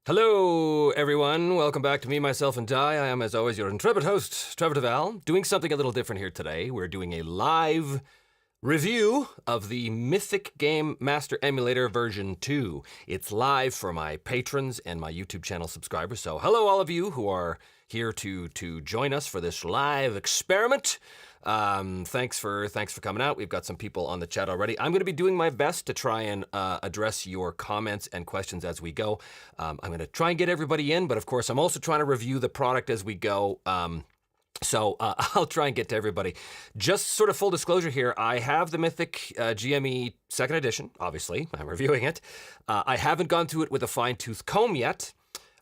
Hello, everyone. Welcome back to Me, Myself, and Die. I am, as always, your intrepid host, Trevor DeVal, doing something a little different here today. We're doing a live review of the Mythic Game Master Emulator version 2. It's live for my patrons and my YouTube channel subscribers. So hello, all of you who are here to join us for this live experiment. Thanks for coming out. We've got some people on the chat already. I'm going to be doing my best to try and address your comments and questions as we go. I'm going to try and get everybody in, but of course, I'm also trying to review the product as we go. So I'll try and get to everybody. Just sort of full disclosure here, I have the Mythic GME 2nd edition, obviously. I'm reviewing it. I haven't gone through it with a fine-tooth comb yet,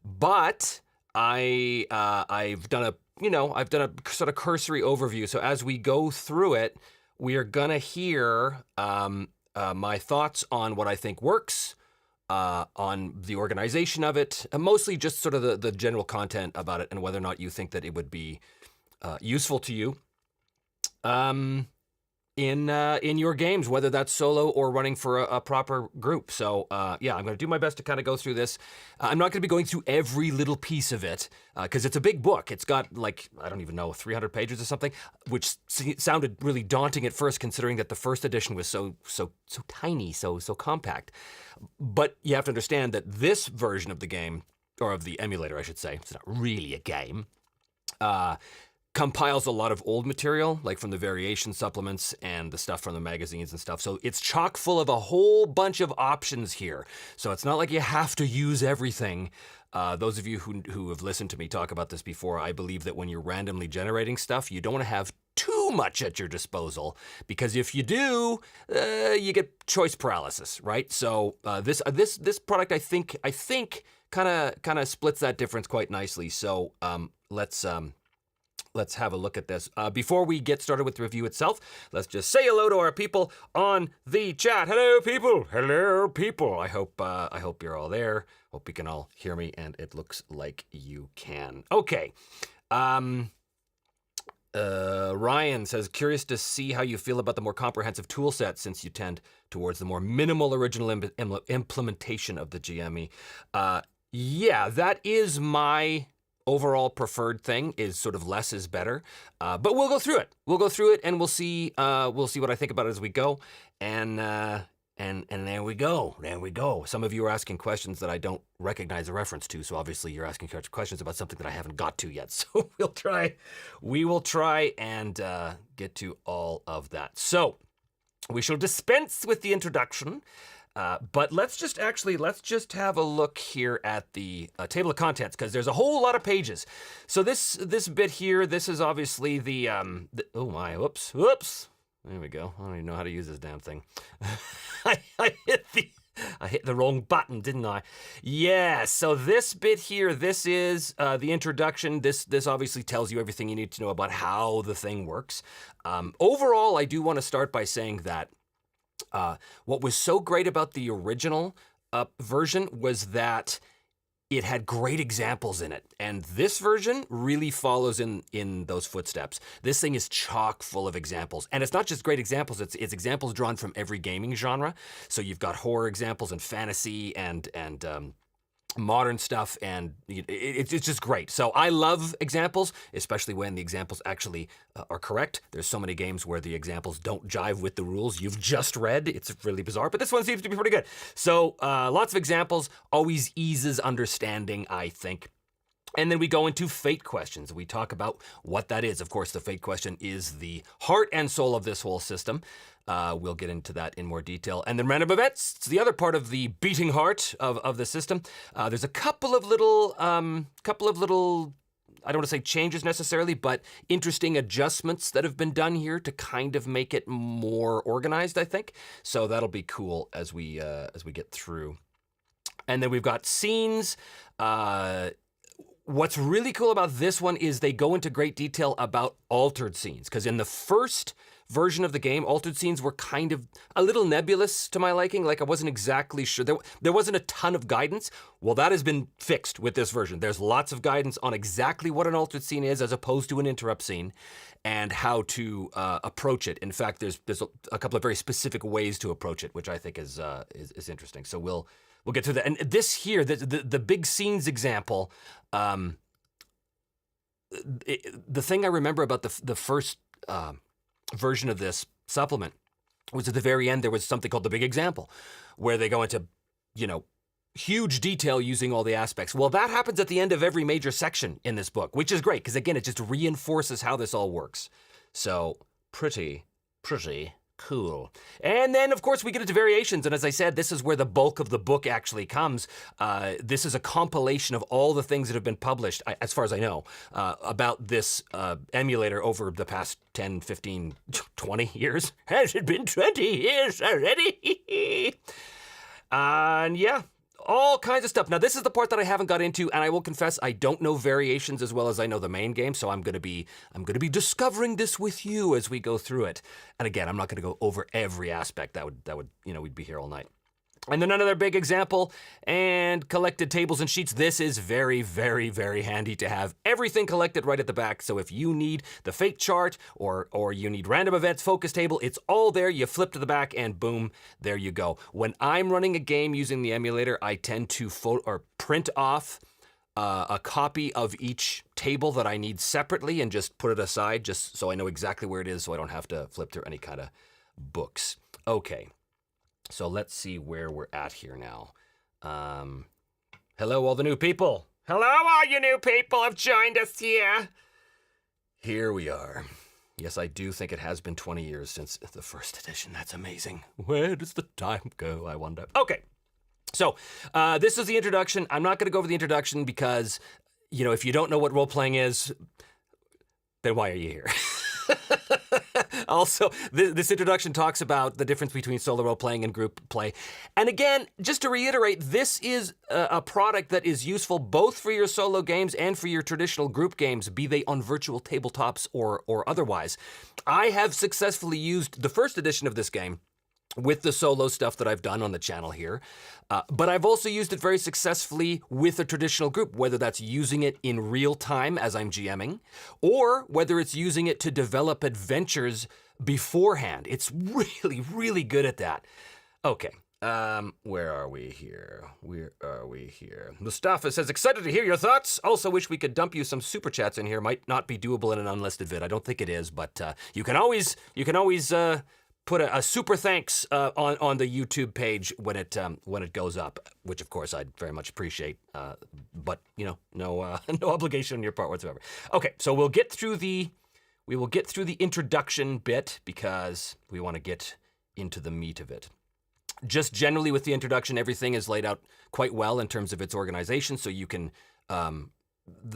but I've done a sort of cursory overview. So as we go through it, we are going to hear my thoughts on what I think works, on the organization of it, and mostly just sort of the general content about it and whether or not you think that it would be useful to you in your games, whether that's solo or running for a proper group. So yeah, I'm going to do my best to kind of go through this. I'm not going to be going through every little piece of it because it's a big book. It's got like, I don't even know, 300 pages or something, which sounded really daunting at first, considering that the first edition was so tiny, so compact. But you have to understand that this version of the game, or of the emulator, I should say, it's not really a game, compiles a lot of old material, like from the variation supplements and the stuff from the magazines and stuff. So it's chock full of a whole bunch of options here. So it's not like you have to use everything. Those of you who have listened to me talk about this before, I believe that when you're randomly generating stuff, you don't want to have too much at your disposal, because if you do, you get choice paralysis, right? So this product, I think kind of splits that difference quite nicely. So let's have a look at this. Before we get started with the review itself, let's just say hello to our people on the chat. Hello, people. Hello, people. I hope you're all there. Hope you can all hear me, and it looks like you can. Okay. Ryan says, curious to see how you feel about the more comprehensive tool set, since you tend towards the more minimal original implementation of the GME. Yeah, that is my overall preferred thing, is sort of less is better. But we'll go through it. We'll go through it, and we'll see what I think about it as we go. And there we go. There we go. Some of you are asking questions that I don't recognize a reference to, so obviously you're asking questions about something that I haven't got to yet. So we will try and get to all of that. So we shall dispense with the introduction. But let's just have a look here at the table of contents, because there's a whole lot of pages. So this bit here, this is obviously the oh my, whoops. There we go. I don't even know how to use this damn thing. I hit the wrong button, didn't I? Yeah, so this bit here, this is the introduction. This obviously tells you everything you need to know about how the thing works. Overall, I do want to start by saying that what was so great about the original version was that it had great examples in it. And this version really follows in those footsteps. This thing is chock full of examples. And it's not just great examples, it's examples drawn from every gaming genre. So you've got horror examples and fantasy and modern stuff, and it's just great. So I love examples, especially when the examples actually are correct. There's so many games where the examples don't jive with the rules you've just read. It's really bizarre, but this one seems to be pretty good. So lots of examples always eases understanding, I think. And then we go into fate questions. We talk about what that is. Of course, the fate question is the heart and soul of this whole system. We'll get into that in more detail. And then random events. It's the other part of the beating heart of the system. There's a couple of little, I don't want to say changes necessarily, but interesting adjustments that have been done here to kind of make it more organized, I think. So that'll be cool as we get through. And then we've got scenes. What's really cool about this one is they go into great detail about altered scenes, because in the first version of the game, altered scenes were kind of a little nebulous to my liking. Like, I wasn't exactly sure. There wasn't a ton of guidance. Well, that has been fixed with this version. There's lots of guidance on exactly what an altered scene is as opposed to an interrupt scene, and how to approach it. In fact, there's a couple of very specific ways to approach it, which I think is interesting. So we'll we'll get through that. And this here, the big scenes example, the thing I remember about the first version of this supplement was at the very end there was something called the big example, where they go into, huge detail using all the aspects. Well, that happens at the end of every major section in this book, which is great because, again, it just reinforces how this all works. So pretty cool. And then, of course, we get into variations. And as I said, this is where the bulk of the book actually comes. This is a compilation of all the things that have been published, as far as I know, about this emulator over the past 10, 15, 20 years. Has it been 20 years already? And yeah, all kinds of stuff. Now, this is the part that I haven't got into, and I will confess I don't know variations as well as I know the main game, so I'm going to be discovering this with you as we go through it. And again, I'm not going to go over every aspect. That would we'd be here all night. And then another big example, and collected tables and sheets. This is very, very, very handy to have everything collected right at the back. So if you need the fate chart or you need random events focus table, it's all there. You flip to the back and boom, there you go. When I'm running a game using the emulator, I tend to print off a copy of each table that I need separately and just put it aside just so I know exactly where it is so I don't have to flip through any kind of books. Okay. So let's see where we're at here now. Hello, all the new people. Hello, all you new people have joined us here. Here we are. Yes, I do think it has been 20 years since the first edition. That's amazing. Where does the time go, I wonder? Okay, so this is the introduction. I'm not going to go over the introduction because, if you don't know what role-playing is, then why are you here? Also, this introduction talks about the difference between solo role-playing and group play. And again, just to reiterate, this is a product that is useful both for your solo games and for your traditional group games, be they on virtual tabletops or otherwise. I have successfully used the first edition of this game with the solo stuff that I've done on the channel here. But I've also used it very successfully with a traditional group, whether that's using it in real time as I'm GMing, or whether it's using it to develop adventures beforehand. It's really, really good at that. Okay, where are we here? Mustafa says, excited to hear your thoughts. Also wish we could dump you some super chats in here. Might not be doable in an unlisted vid. I don't think it is, but you can always put a super thanks on the YouTube page when it goes up, which of course I'd very much appreciate. But no obligation on your part whatsoever. Okay, so we will get through the introduction bit because we want to get into the meat of it. Just generally with the introduction, everything is laid out quite well in terms of its organization, so you can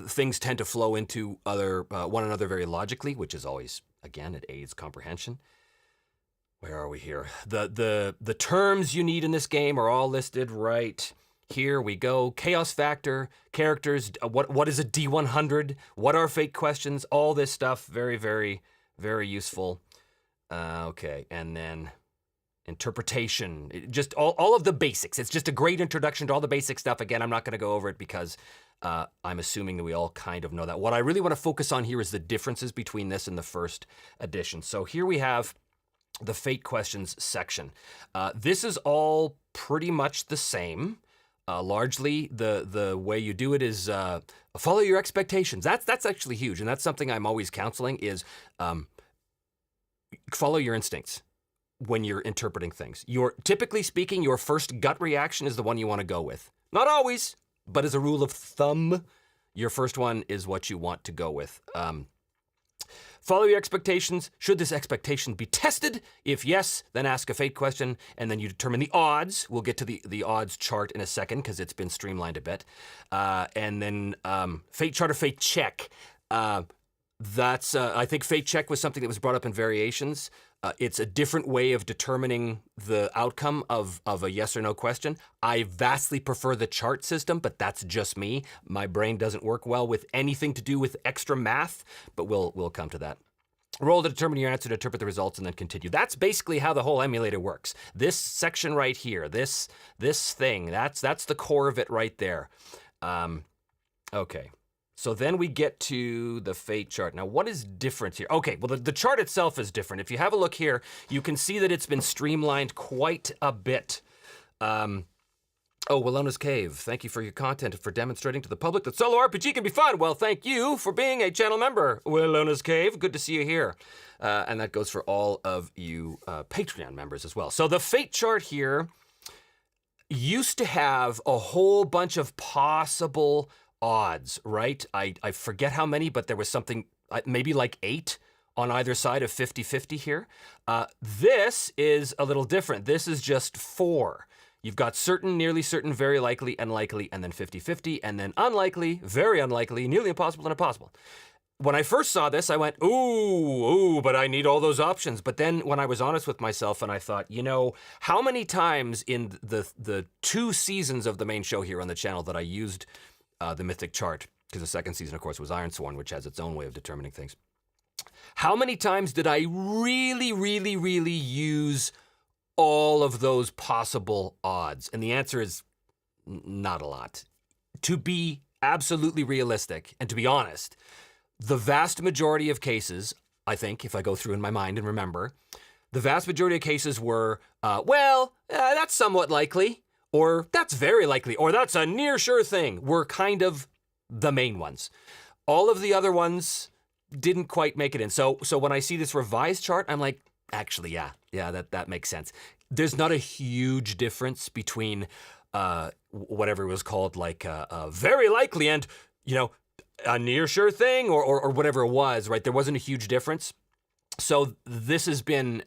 things tend to flow into one another very logically, which is always, again, it aids comprehension. Where are we here? The terms you need in this game are all listed right here. We go. Chaos factor, characters, what is a D100? What are fate questions? All this stuff, very, very, very useful. Okay, and then interpretation, just all of the basics. It's just a great introduction to all the basic stuff. Again, I'm not going to go over it because I'm assuming that we all kind of know that. What I really want to focus on here is the differences between this and the first edition. So here we have the fate questions section. This is all pretty much the same. Largely, the way you do it is follow your expectations. That's actually huge, and that's something I'm always counseling is follow your instincts when you're interpreting things. Typically speaking, your first gut reaction is the one you want to go with. Not always, but as a rule of thumb, your first one is what you want to go with. Follow your expectations. Should this expectation be tested? If yes, then ask a fate question, and then you determine the odds. We'll get to the odds chart in a second because it's been streamlined a bit. And then fate chart or fate check. I think fate check was something that was brought up in variations. It's a different way of determining the outcome of a yes or no question. I vastly prefer the chart system, but that's just me. My brain doesn't work well with anything to do with extra math, but we'll come to that. Roll to determine your answer, to interpret the results, and then continue. That's basically how the whole emulator works. This section right here, this thing, that's the core of it right there. Okay. So then we get to the fate chart. Now, what is different here? Okay, well, the chart itself is different. If you have a look here, you can see that it's been streamlined quite a bit. Oh, Willona's Cave, thank you for your content and for demonstrating to the public that solo RPG can be fun. Well, thank you for being a channel member, Willona's Cave. Good to see you here. And that goes for all of you Patreon members as well. So the fate chart here used to have a whole bunch of possible odds, right? I forget how many, but there was something, maybe like 8 on either side of 50-50 here. This is a little different. This is just 4. You've got certain, nearly certain, very likely, unlikely, and then 50-50, and then unlikely, very unlikely, nearly impossible, and impossible. When I first saw this, I went, ooh, but I need all those options. But then when I was honest with myself and I thought, you know, how many times in the 2 seasons of the main show here on the channel that I used the Mythic chart, because the second season, of course, was Ironsworn, which has its own way of determining things. How many times did I really, really, really use all of those possible odds? And the answer is not a lot. To be absolutely realistic and to be honest, the vast majority of cases, I think, if I go through in my mind and remember, the vast majority of cases were, that's somewhat likely, or that's very likely, or that's a near sure thing, were kind of the main ones. All of the other ones didn't quite make it in. So when I see this revised chart, I'm like, actually, yeah, that makes sense. There's not a huge difference between whatever it was called, like very likely and, you know, a near sure thing or whatever it was, right? There wasn't a huge difference. So this has been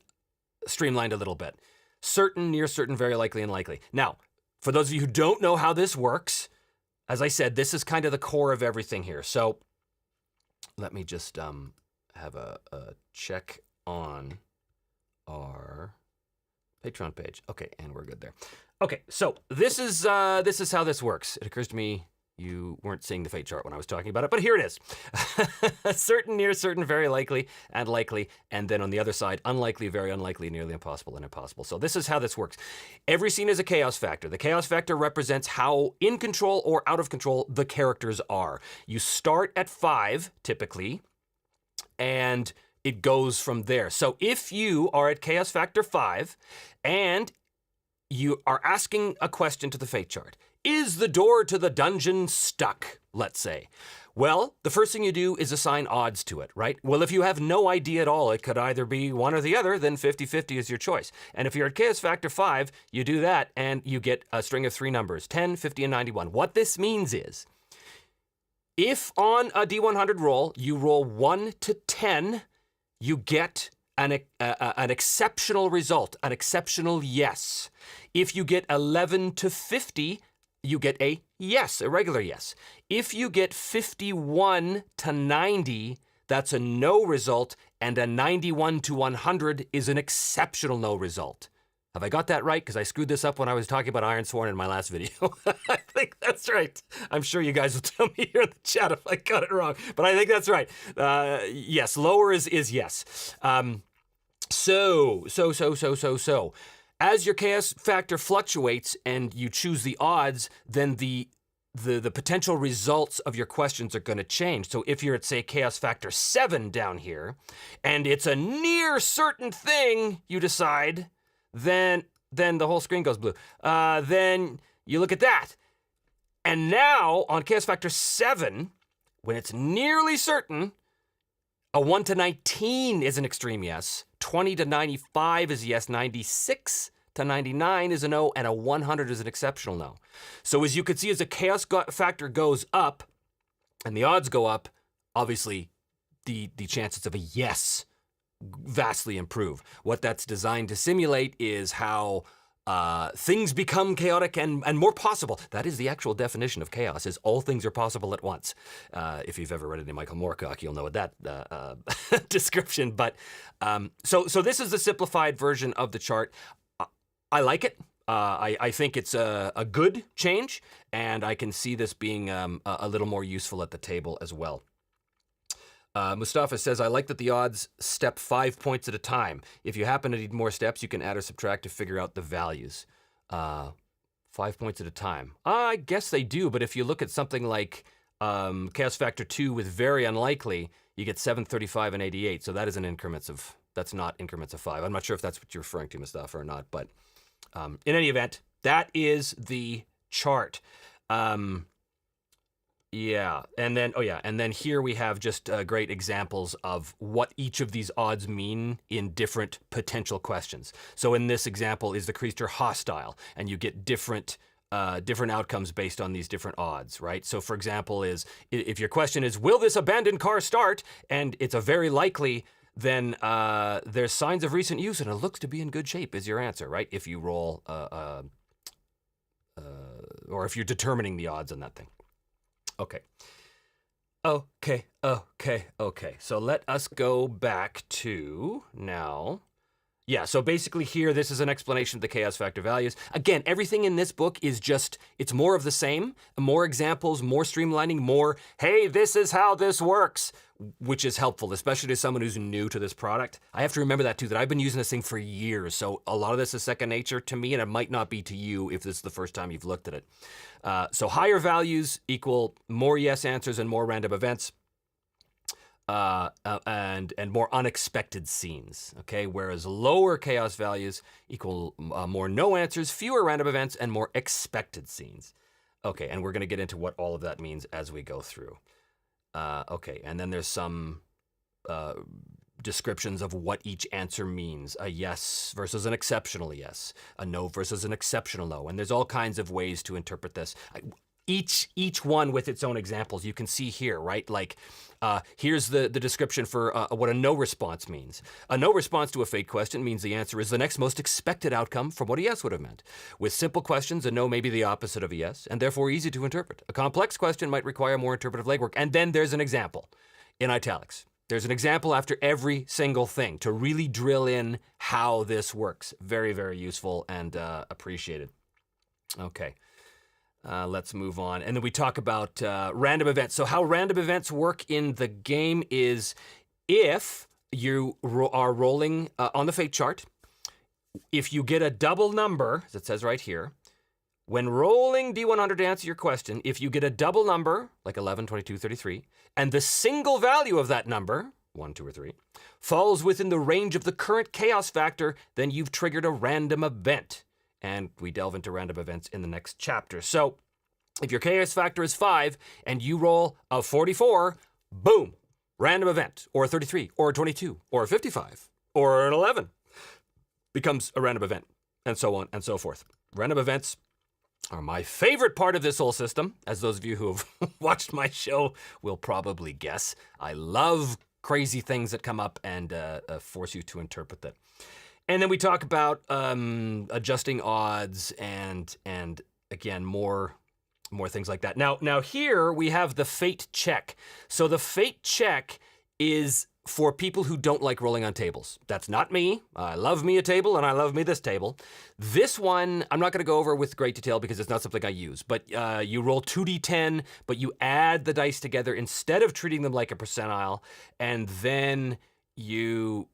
streamlined a little bit. Certain, near certain, very likely, and likely. Now, for those of you who don't know how this works, as I said, this is kind of the core of everything here. So let me just have a check on our Patreon page. Okay, and we're good there. Okay, so this is how this works. It occurs to me you weren't seeing the fate chart when I was talking about it, but here it is. Certain, near certain, very likely, and likely, and then on the other side, unlikely, very unlikely, nearly impossible, and impossible. So this is how this works. Every scene is a chaos factor. The chaos factor represents how in control or out of control the characters are. You start at 5, typically, and it goes from there. So if you are at chaos factor 5, and you are asking a question to the fate chart, is the door to the dungeon stuck, let's say? Well, the first thing you do is assign odds to it, right? Well, if you have no idea at all, it could either be one or the other, then 50-50 is your choice. And if you're at chaos factor 5, you do that and you get a string of 3 numbers, 10, 50, and 91. What this means is, if on a D100 roll, you roll 1 to 10, you get an exceptional result, an exceptional yes. If you get 11 to 50, you get a yes, a regular yes. If you get 51 to 90, that's a no result, and a 91 to 100 is an exceptional no result. Have I got that right? Because I screwed this up when I was talking about Ironsworn in my last video. I think that's right. I'm sure you guys will tell me here in the chat if I got it wrong, but I think that's right. Yes, lower is yes. So. As your chaos factor fluctuates and you choose the odds, then the potential results of your questions are going to change. So if you're at, say, chaos factor 7 down here, and it's a near certain thing you decide, then the whole screen goes blue. Then you look at that. And now on chaos factor 7, when it's nearly certain, a 1 to 19 is an extreme yes. 20 to 95 is a yes. 96 to 99 is a no. And a 100 is an exceptional no. So as you can see, as the chaos factor goes up and the odds go up, obviously the chances of a yes vastly improve. What that's designed to simulate is how things become chaotic and more possible. That is the actual definition of chaos, is all things are possible at once. If you've ever read any Michael Moorcock, you'll know what that description. But so this is the simplified version of the chart. I like it. I think it's a good change, and I can see this being a little more useful at the table as well. Mustafa says, I like that the odds step 5 points at a time. If you happen to need more steps, you can add or subtract to figure out the values. 5 points at a time. I guess they do, but if you look at something like Chaos Factor 2 with very unlikely, you get 7, 35, and 88. So that is that's not increments of 5. I'm not sure if that's what you're referring to, Mustafa, or not, but in any event, that is the chart. Yeah, and then here we have just great examples of what each of these odds mean in different potential questions. So in this example, is the creature hostile? And you get different outcomes based on these different odds, right? So for example, if your question is, will this abandoned car start? And it's a very likely, then there's signs of recent use and it looks to be in good shape is your answer, right? If you roll, or if you're determining the odds on that thing. Okay. So let us go back to now. Yeah, so basically here, this is an explanation of the chaos factor values. Again, everything in this book is just, it's more of the same, more examples, more streamlining, more, hey, this is how this works, which is helpful, especially to someone who's new to this product. I have to remember that too, that I've been using this thing for years, so a lot of this is second nature to me, and it might not be to you if this is the first time you've looked at it. So higher values equal more yes answers and more random events. And more unexpected scenes, okay? Whereas lower chaos values equal more no answers, fewer random events, and more expected scenes. Okay, and we're going to get into what all of that means as we go through. Okay, and then there's some descriptions of what each answer means. A yes versus an exceptional yes. A no versus an exceptional no. And there's all kinds of ways to interpret this. Each one with its own examples. You can see here, right? Like, here's the description for what a no response means. A no response to a fate question means the answer is the next most expected outcome from what a yes would have meant. With simple questions, a no may be the opposite of a yes, and therefore easy to interpret. A complex question might require more interpretive legwork. And then there's an example in italics. There's an example after every single thing to really drill in how this works. Very, very useful and appreciated. Okay. Let's move on. And then we talk about random events. So how random events work in the game is if you are rolling on the fate chart, if you get a double number, as it says right here, when rolling D100 to answer your question, if you get a double number, like 11, 22, 33, and the single value of that number, 1, 2, or 3, falls within the range of the current chaos factor, then you've triggered a random event. And we delve into random events in the next chapter. So if your chaos factor is 5 and you roll a 44, boom, random event, or a 33, or a 22, or a 55, or an 11 becomes a random event, and so on and so forth. Random events are my favorite part of this whole system, as those of you who have watched my show will probably guess. I love crazy things that come up and force you to interpret them. And then we talk about adjusting odds and again, more things like that. Now here we have the fate check. So the fate check is for people who don't like rolling on tables. That's not me. I love me a table and I love me this table. This one, I'm not going to go over with great detail because it's not something I use, but you roll 2d10, but you add the dice together instead of treating them like a percentile, and then you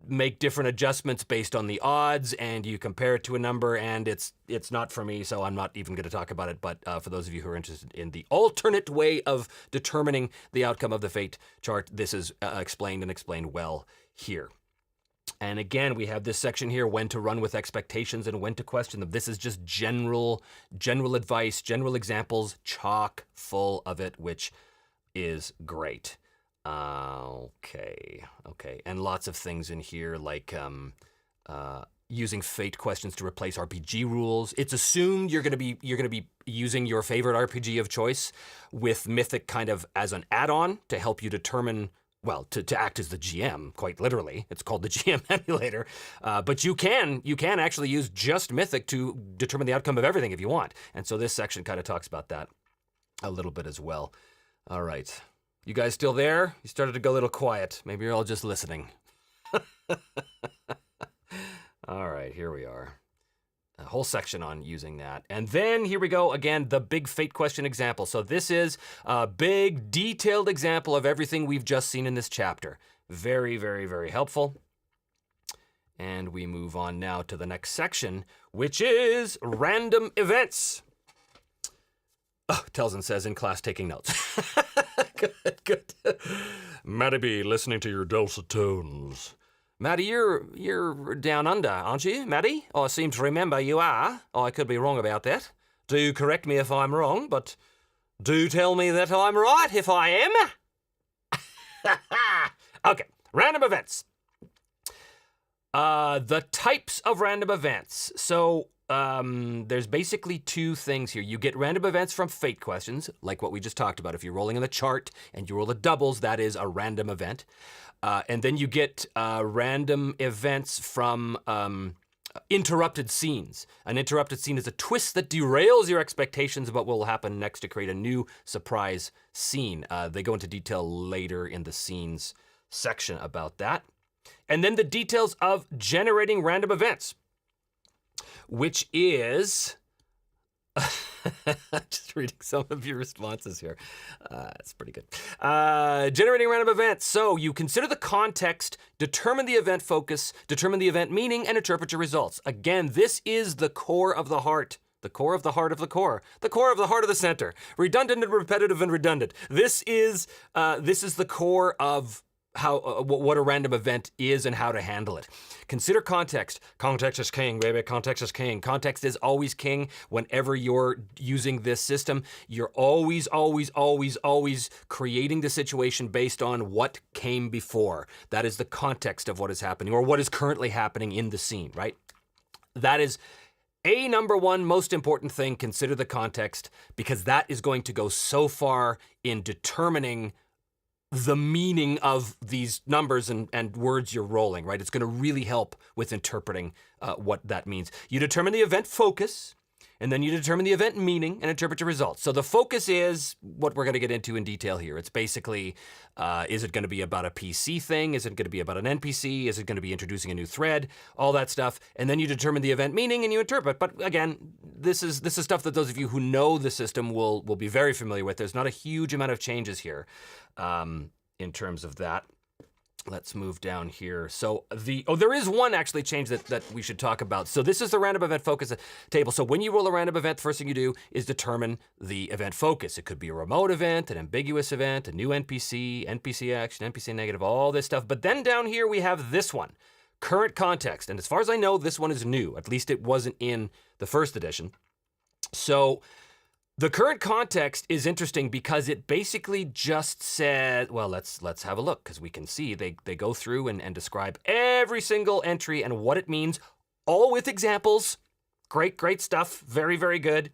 make different adjustments based on the odds, and you compare it to a number, and it's not for me, so I'm not even going to talk about it, but for those of you who are interested in the alternate way of determining the outcome of the fate chart, this is explained well here. And again, we have this section here, when to run with expectations and when to question them. This is just general advice, general examples, chock full of it, which is great. Okay. And lots of things in here like using fate questions to replace RPG rules. It's assumed you're going to be using your favorite RPG of choice with Mythic kind of as an add-on to help you determine, well, to act as the GM, quite literally. It's called the GM emulator. But you can actually use just Mythic to determine the outcome of everything if you want. And so this section kind of talks about that a little bit as well. All right. You guys still there? You started to go a little quiet. Maybe you're all just listening. All right, here we are. A whole section on using that. And then here we go again, the big fate question example. So this is a big detailed example of everything we've just seen in this chapter. Very, very, very helpful. And we move on now to the next section, which is random events. Oh, Telson says in class taking notes. Good. Maddie B, listening to your dulcet tones. Maddie, you're down under, aren't you, Maddie? Oh, I seem to remember you are. Oh, I could be wrong about that. Do correct me if I'm wrong, but do tell me that I'm right if I am. Okay, random events. The types of random events. So there's basically two things here. You get random events from fate questions, like what we just talked about. If you're rolling in the chart and you roll the doubles, that is a random event. And then you get random events from interrupted scenes. An interrupted scene is a twist that derails your expectations about what will happen next to create a new surprise scene. They go into detail later in the scenes section about that. And then the details of generating random events, which is... Just reading some of your responses here. That's pretty good. Generating random events. So you consider the context, determine the event focus, determine the event meaning, and interpret your results. Again, this is the core of the heart. The core of the heart of the core. The core of the heart of the center. Redundant and repetitive and redundant. This is the core of how what a random event is and how to handle it. Consider context. Context is king, baby. Context is king. Context is always king whenever you're using this system. You're always creating the situation based on what came before. That is the context of what is happening or what is currently happening in the scene, right? That is a number one most important thing. Consider the context, because that is going to go so far in determining the meaning of these numbers and words you're rolling, right? It's going to really help with interpreting what that means. You determine the event focus, and then you determine the event meaning and interpret your results. So the focus is what we're going to get into in detail here. It's basically, is it going to be about a PC thing? Is it going to be about an NPC? Is it going to be introducing a new thread? All that stuff. And then you determine the event meaning and you interpret. But again, this is stuff that those of you who know the system will be very familiar with. There's not a huge amount of changes here in terms of that. Let's move down here. So there is one actually change that we should talk about. So this is the random event focus table. So when you roll a random event, the first thing you do is determine the event focus. It could be a remote event, an ambiguous event, a new NPC, NPC action, NPC negative, all this stuff. But then down here we have this one, current context. And as far as I know, this one is new. At least it wasn't in the first edition. So the current context is interesting because it basically just said, well, let's have a look, because we can see they go through and describe every single entry and what it means, all with examples. Great stuff. Very, very good.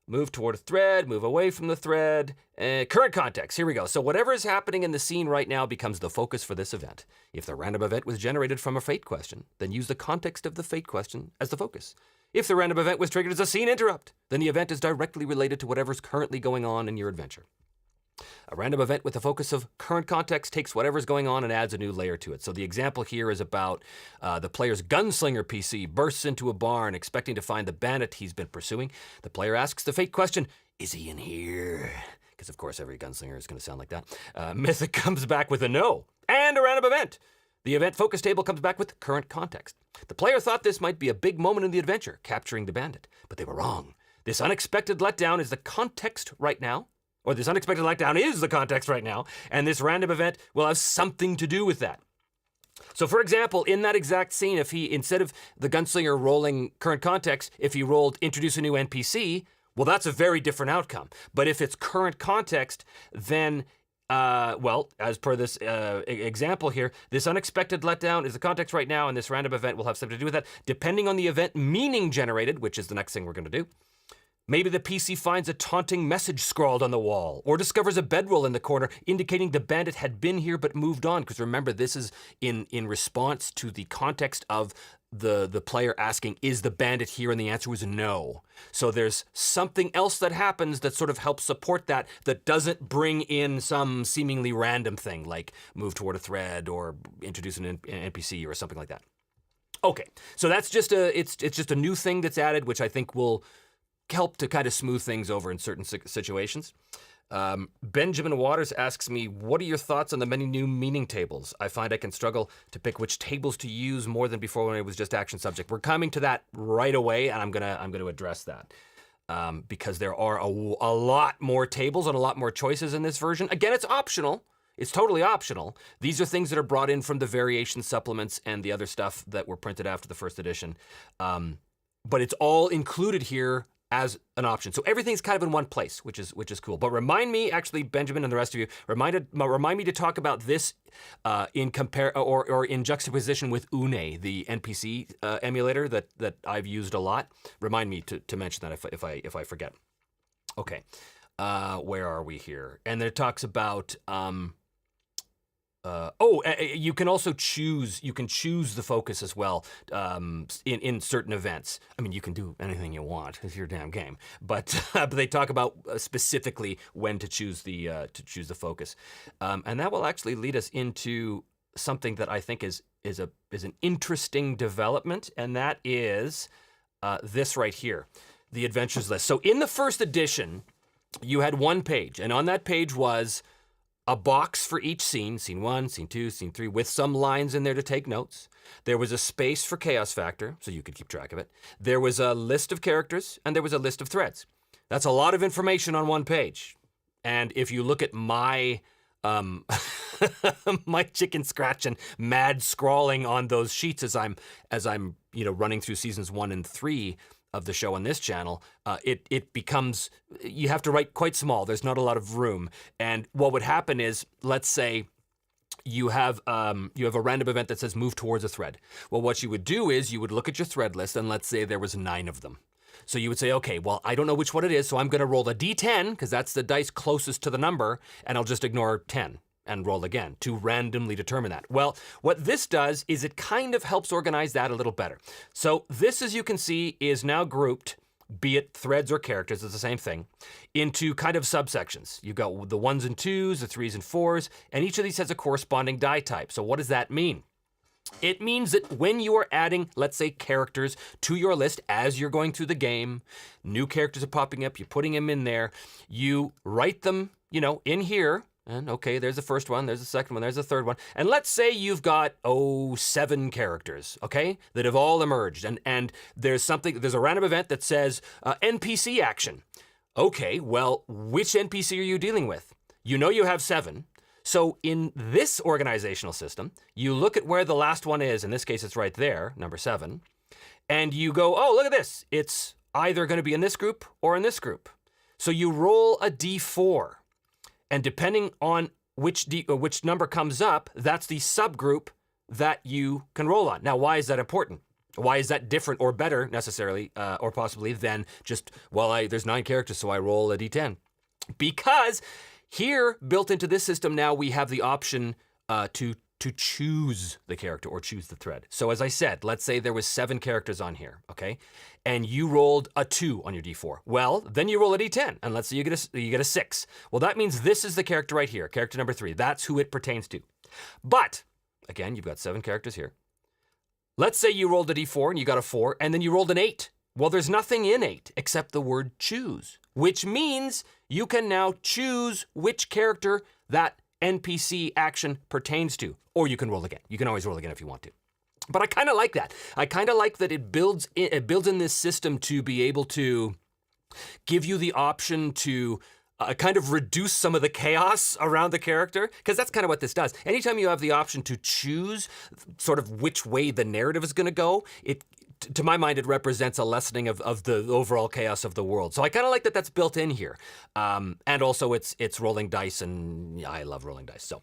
Move toward a thread, move away from the thread. Current context, here we go. So whatever is happening in the scene right now becomes the focus for this event. If the random event was generated from a fate question, then use the context of the fate question as the focus. If the random event was triggered as a scene interrupt, then the event is directly related to whatever's currently going on in your adventure. A random event with the focus of current context takes whatever's going on and adds a new layer to it. So the example here is about the player's gunslinger PC bursts into a barn expecting to find the bandit he's been pursuing. The player asks the fate question, is he in here? Because of course every gunslinger is going to sound like that. Mythic comes back with a no and a random event. The event focus table comes back with current context. The player thought this might be a big moment in the adventure, capturing the bandit, but they were wrong. This unexpected letdown is the context right now, or this unexpected letdown is the context right now, and this random event will have something to do with that. So for example, in that exact scene, if he, instead of the gunslinger rolling current context, if he rolled introduce a new NPC, well, that's a very different outcome. But if it's current context, then well, as per this example here, this unexpected letdown is the context right now, and this random event will have something to do with that. Depending on the event meaning generated, which is the next thing we're going to do, maybe the PC finds a taunting message scrawled on the wall, or discovers a bedroll in the corner indicating the bandit had been here but moved on. Because remember, this is in response to the context of the player asking, is the bandit here? And the answer was no. So there's something else that happens that sort of helps support that doesn't bring in some seemingly random thing like move toward a thread or introduce an NPC or something like that. Okay, so that's just it's just a new thing that's added, which I think will help to kind of smooth things over in certain situations. Benjamin Waters asks me, what are your thoughts on the many new meaning tables? I find I can struggle to pick which tables to use more than before when it was just action subject. We're coming to that right away, and I'm gonna address that because there are a lot more tables and a lot more choices in this version. Again, it's optional. It's totally optional. These are things that are brought in from the variation supplements and the other stuff that were printed after the first edition. But it's all included here as an option. So everything's kind of in one place, which is cool. But remind me, actually, Benjamin and the rest of you, remind me to talk about this in juxtaposition with Une, the NPC emulator that I've used a lot. Remind me to mention that if I forget. Okay, where are we here? And there talks about. You can also choose. You can choose the focus as well in certain events. I mean, you can do anything you want. It's your damn game. But they talk about specifically when to choose the focus, and that will actually lead us into something that I think is an interesting development, and that is this right here, the adventures list. So in the first edition, you had one page, and on that page was a box for each scene 1, scene 2, scene 3, with some lines in there to take notes. There was a space for chaos factor, so you could keep track of it. There was a list of characters, and there was a list of threads. That's a lot of information on one page. And if you look at my my chicken scratching, mad scrawling on those sheets as I'm running through seasons 1 and 3 of the show on this channel, it becomes, you have to write quite small. There's not a lot of room. And what would happen is, let's say you have a random event that says move towards a thread. Well, what you would do is you would look at your thread list, and let's say there was 9 of them. So you would say, okay, well, I don't know which one it is, so I'm going to roll a d10, because that's the dice closest to the number, and I'll just ignore 10. And roll again to randomly determine that. Well, what this does is it kind of helps organize that a little better. So this, as you can see, is now grouped, be it threads or characters, it's the same thing, into kind of subsections. You've got the 1s and 2s, the 3s and 4s, and each of these has a corresponding die type. So what does that mean? It means that when you are adding, let's say, characters to your list as you're going through the game, new characters are popping up, you're putting them in there, you write them, in here. And okay, there's the first one, there's the second one, there's the third one. And let's say you've got, 7 characters, okay, that have all emerged. And there's a random event that says NPC action. Okay, well, which NPC are you dealing with? You have 7. So in this organizational system, you look at where the last one is. In this case, it's right there, number 7. And you go, oh, look at this. It's either going to be in this group or in this group. So you roll a d4. And depending on which number comes up, that's the subgroup that you can roll on. Now, why is that important? Why is that different or better necessarily, or possibly, than just, there's 9 characters, so I roll a d10? Because here, built into this system now, we have the option to choose the character or choose the thread. So as I said, let's say there was 7 characters on here, okay? And you rolled a 2 on your d4. Well, then you roll a d10, and let's say you get a 6. Well, that means this is the character right here, character number 3. That's who it pertains to. But, again, you've got 7 characters here. Let's say you rolled a d4 and you got a 4, and then you rolled an 8. Well, there's nothing in 8 except the word choose, which means you can now choose which character that NPC action pertains to. Or you can roll again. You can always roll again if you want to. But I kind of like that. I kind of like that it builds in this system to be able to give you the option to kind of reduce some of the chaos around the character, because that's kind of what this does. Anytime you have the option to choose sort of which way the narrative is going to go, to my mind, it represents a lessening of the overall chaos of the world. So I kind of like that that's built in here. And also it's rolling dice, and yeah, I love rolling dice. So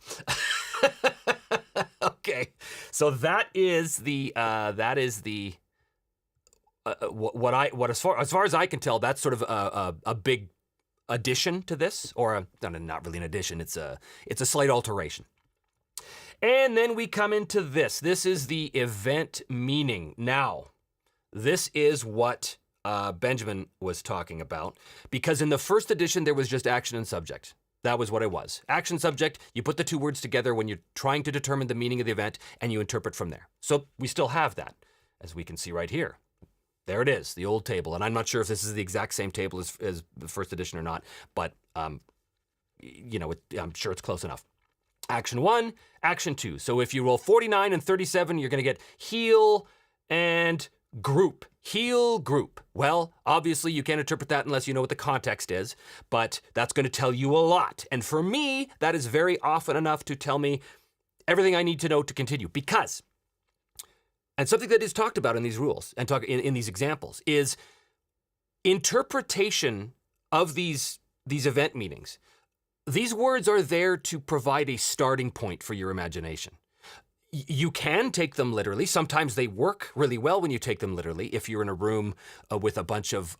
okay, so that is the what as far as I can tell, that's sort of a big addition to this, or not really an addition. It's a slight alteration. And then we come into this. This is the event meaning. Now, this is what Benjamin was talking about, because in the first edition, there was just action and subject. That was what it was. Action, subject, you put the 2 words together when you're trying to determine the meaning of the event, and you interpret from there. So we still have that, as we can see right here. There it is, the old table. And I'm not sure if this is the exact same table as the first edition or not, but I'm sure it's close enough. Action 1, action 2. So if you roll 49 and 37, you're going to get heal and group. Heal, group. Well, obviously you can't interpret that unless you know what the context is, but that's going to tell you a lot. And for me, that is very often enough to tell me everything I need to know to continue. Because, and something that is talked about in these rules and in these examples, is interpretation of these event meanings. These words are there to provide a starting point for your imagination. You can take them literally. Sometimes they work really well when you take them literally. If you're in a room with a bunch of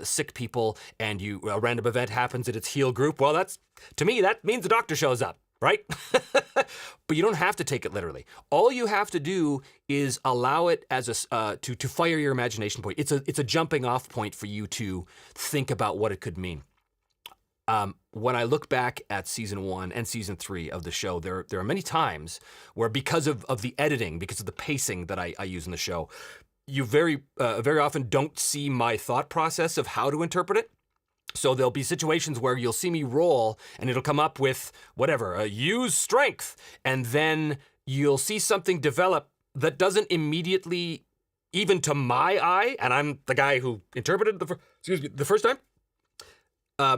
sick people and a random event happens and it's heal group, well, to me, that means the doctor shows up, right? But you don't have to take it literally. All you have to do is allow it as to fire your imagination point. It's a jumping off point for you to think about what it could mean. When I look back at season 1 and season 3 of the show, there are many times where, because of the editing, because of the pacing that I use in the show, you very often don't see my thought process of how to interpret it. So there'll be situations where you'll see me roll and it'll come up with whatever, use strength, and then you'll see something develop that doesn't immediately, even to my eye, and I'm the guy who interpreted the first time.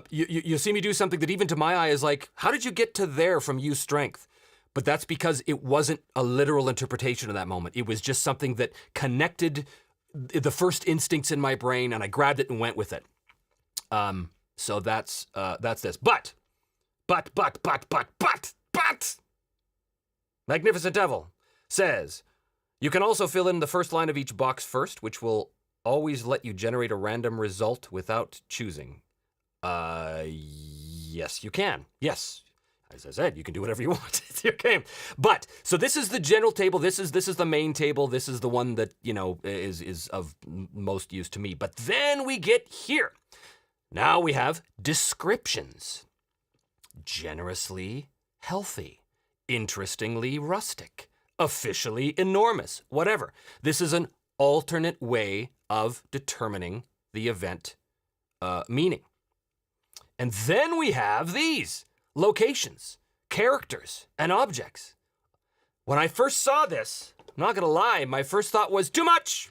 You see me do something that even to my eye is like, how did you get to there from use strength? But that's because it wasn't a literal interpretation of that moment. It was just something that connected the first instincts in my brain, and I grabbed it and went with it. So that's this. But, Magnificent Devil says, you can also fill in the first line of each box first, which will always let you generate a random result without choosing. Yes, you can. Yes. As I said, you can do whatever you want. It's your game. But, so this is the general table. This is the main table. This is the one that, is of most use to me. But then we get here. Now we have descriptions. Generously healthy. Interestingly rustic. Officially enormous. Whatever. This is an alternate way of determining the event meaning. And then we have these locations, characters, and objects. When I first saw this, I'm not going to lie, my first thought was too much.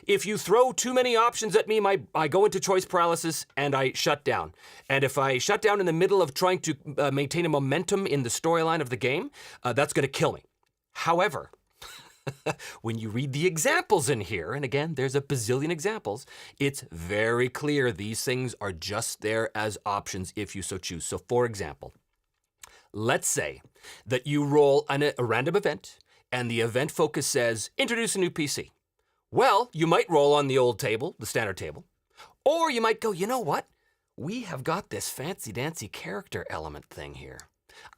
If you throw too many options at me, I go into choice paralysis and I shut down. And if I shut down in the middle of trying to maintain a momentum in the storyline of the game, that's going to kill me. However, when you read the examples in here, and again, there's a bazillion examples, it's very clear these things are just there as options if you so choose. So for example, let's say that you roll a random event and the event focus says, introduce a new PC. Well, you might roll on the old table, the standard table, or you might go, you know what? We have got this fancy-dancy character element thing here.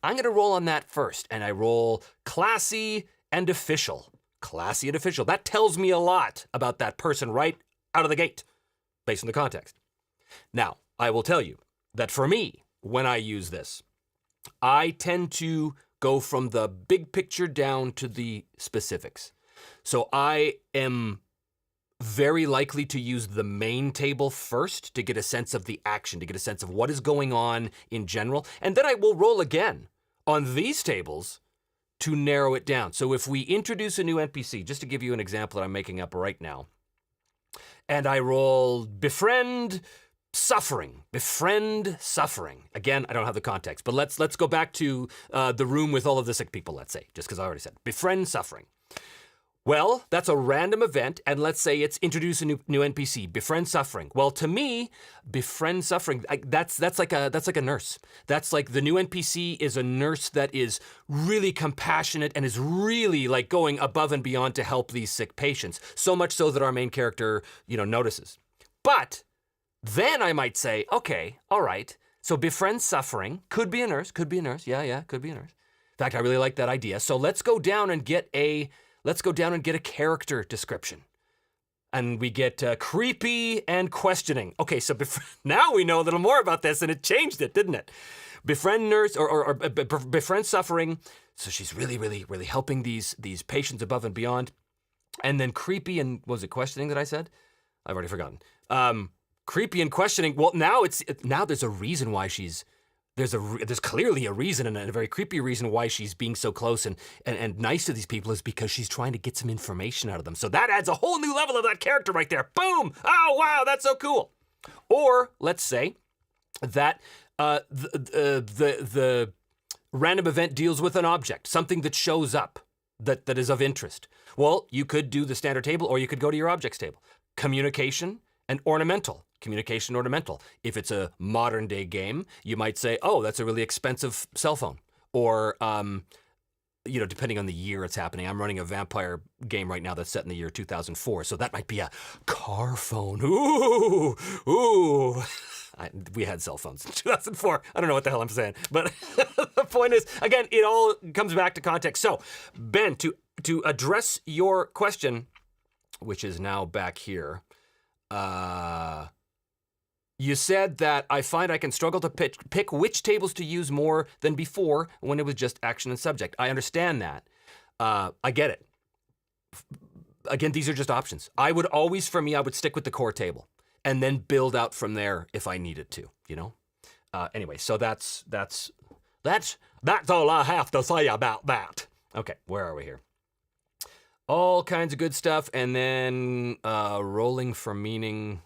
I'm going to roll on that first, and I roll classy and official. Classy and official. That tells me a lot about that person right out of the gate, based on the context. Now, I will tell you that for me, when I use this, I tend to go from the big picture down to the specifics. So I am very likely to use the main table first to get a sense of the action, to get a sense of what is going on in general, and then I will roll again on these tables to narrow it down. So if we introduce a new NPC, just to give you an example that I'm making up right now, and I roll befriend suffering. Again, I don't have the context, but let's go back to the room with all of the sick people, let's say, just because I already said befriend suffering. Well, that's a random event, and let's say it's introduce a new NPC, befriend suffering. Well, to me, befriend suffering, that's like a nurse. That's like the new NPC is a nurse that is really compassionate and is really like going above and beyond to help these sick patients. So much so that our main character, notices. But then I might say, okay, all right. So befriend suffering could be a nurse. Yeah, could be a nurse. In fact, I really like that idea. So let's go down and get a character description. And we get creepy and questioning. Okay, so now we know a little more about this, and it changed it, didn't it? Befriend nurse or befriend suffering. So she's really helping these patients above and beyond. And then creepy and, was it questioning that I said? I've already forgotten. Creepy and questioning. Well, now there's a reason why there's clearly a reason, and a very creepy reason why she's being so close and nice to these people is because she's trying to get some information out of them. So that adds a whole new level of that character right there. Boom! Oh, wow, that's so cool. Or let's say that the random event deals with an object, something that shows up that is of interest. Well, you could do the standard table, or you could go to your objects table. Communication And ornamental, communication ornamental. If it's a modern day game, you might say, oh, that's a really expensive cell phone. Or, depending on the year it's happening. I'm running a vampire game right now that's set in the year 2004, so that might be a car phone. Ooh. We had cell phones in 2004. I don't know what the hell I'm saying. But the point is, again, it all comes back to context. So, Ben, to address your question, which is now back here, you said that I find I can struggle to pick which tables to use more than before when it was just action and subject. I understand that. I get it. Again, these are just options. I would stick with the core table and then build out from there if I needed to, Anyway, so that's all I have to say about that. Okay, where are we here? All kinds of good stuff, and then rolling for meaning.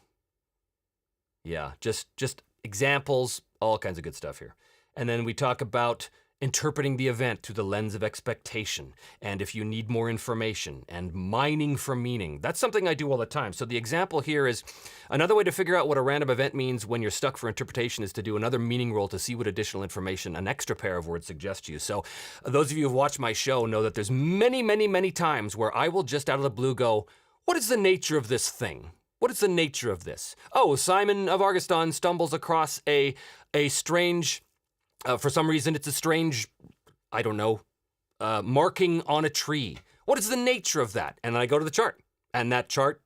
Yeah, just examples, all kinds of good stuff here. And then we talk about interpreting the event through the lens of expectation, and if you need more information, and mining for meaning. That's something I do all the time. So the example here is, another way to figure out what a random event means when you're stuck for interpretation is to do another meaning roll to see what additional information an extra pair of words suggests to you. So those of you who've watched my show know that there's many, many, many times where I will just out of the blue go, what is the nature of this thing? What is the nature of this? Oh, Simon of Argoston stumbles across a strange, for some reason it's a strange, I don't know, marking on a tree. What is the nature of that? And then I go to the chart, and that chart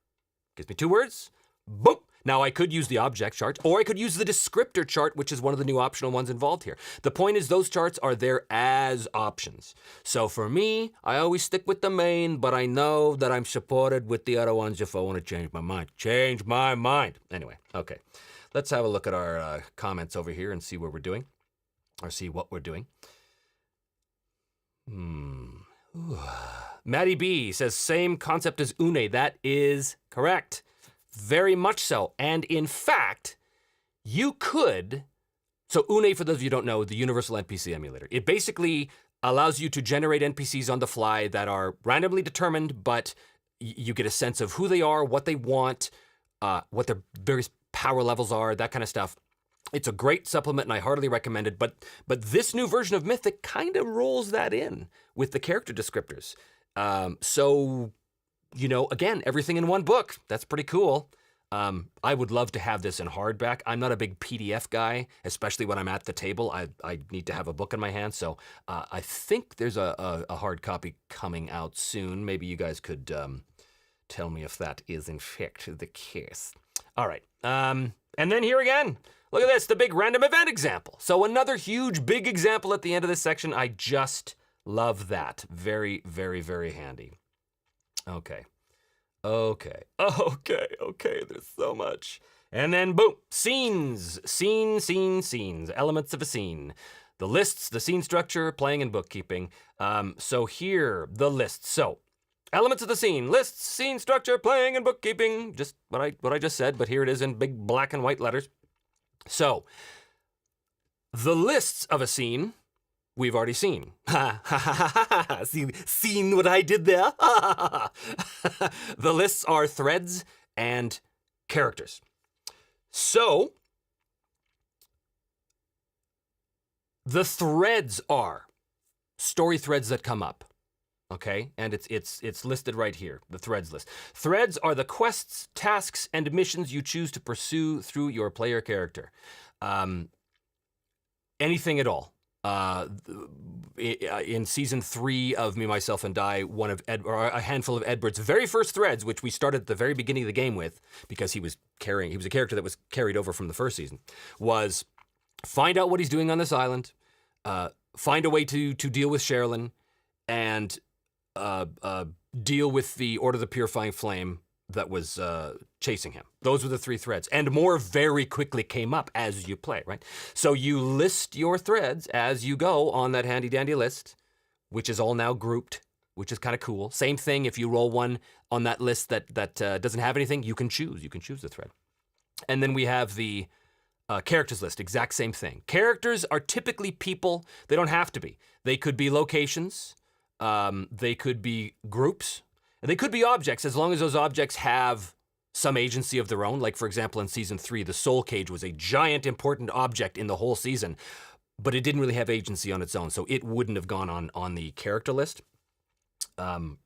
gives me 2 words. Boom. Now I could use the object chart, or I could use the descriptor chart, which is one of the new optional ones involved here. The point is those charts are there as options. So for me, I always stick with the main, but I know that I'm supported with the other ones if I want to change my mind. Change my mind. Anyway, okay. Let's have a look at our comments over here and see where we're doing, or see what we're doing. Maddie B says, same concept as Une. That is correct. Very much so. And in fact, you could, so Une, for those of you who don't know, the universal NPC emulator, it basically allows you to generate NPCs on the fly that are randomly determined, but you get a sense of who they are, what they want, what their various power levels are, that kind of stuff. It's a great supplement, and I heartily recommend it. But this new version of Mythic kind of rolls that in with the character descriptors. Again, everything in one book. That's pretty cool. I would love to have this in hardback. I'm not a big PDF guy, especially when I'm at the table. I need to have a book in my hand. So I think there's a hard copy coming out soon. Maybe you guys could tell me if that is in fact the case. All right. And then here again, look at this, the big random event example. So another huge, big example at the end of this section. I just love that. Very, very, very handy. Okay. There's so much. And then boom, scenes, elements of a scene. The lists, the scene structure, playing and bookkeeping. So here, the lists. So elements of the scene, lists, scene structure, playing and bookkeeping. Just what I just said, but here it is in big black and white letters. So the lists of a scene, we've already seen. Seen what I did there? The lists are threads and characters. So, the threads are story threads that come up. Okay, and it's listed right here, the threads list. Threads are the quests, tasks, and missions you choose to pursue through your player character. Anything at all. In season 3 of Me, Myself, and I, a handful of Edward's very first threads, which we started at the very beginning of the game with, because he was a character that was carried over from the first season, was find out what he's doing on this island, find a way to deal with Sherilyn, and deal with the Order of the Purifying Flame that was chasing him. Those were the 3 threads. And more very quickly came up as you play, right? So you list your threads as you go on that handy-dandy list, which is all now grouped, which is kind of cool. Same thing, if you roll one on that list that doesn't have anything, you can choose the thread. And then we have the characters list, exact same thing. Characters are typically people. They don't have to be. They could be locations. They could be groups. And they could be objects, as long as those objects have some agency of their own. Like, for example, in season 3, the soul cage was a giant important object in the whole season, but it didn't really have agency on its own, so it wouldn't have gone on the character list. In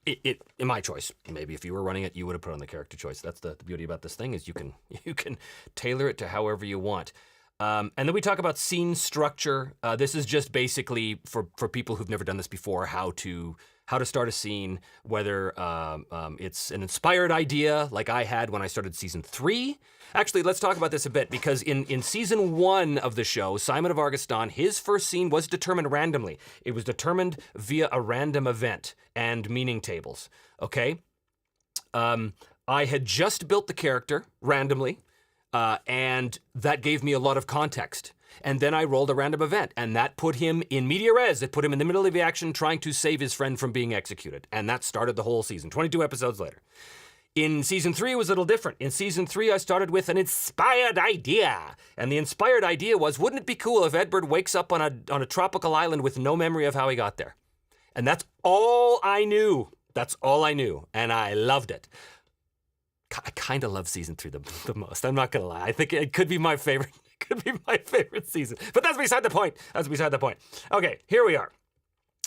my choice, maybe if you were running it, you would have put on the character choice. That's the beauty about this thing, is you can tailor it to however you want. And then we talk about scene structure. This is just basically for people who've never done this before, how to start a scene, whether it's an inspired idea like I had when I started season 3. Actually, let's talk about this a bit, because in season 1 of the show, Simon of Argostan, his first scene was determined randomly. It was determined via a random event and meaning tables, okay? I had just built the character randomly, and that gave me a lot of context. And then I rolled a random event, and that put him in media res. It put him in the middle of the action trying to save his friend from being executed. And that started the whole season, 22 episodes later. In season 3, it was a little different. In season 3, I started with an inspired idea. And the inspired idea was, wouldn't it be cool if Edward wakes up on a tropical island with no memory of how he got there? And that's all I knew. That's all I knew. And I loved it. I kind of love season 3 the most. I'm not going to lie. I think it could be my favorite. It could be my favorite season. But that's beside the point. That's beside the point. Okay, here we are.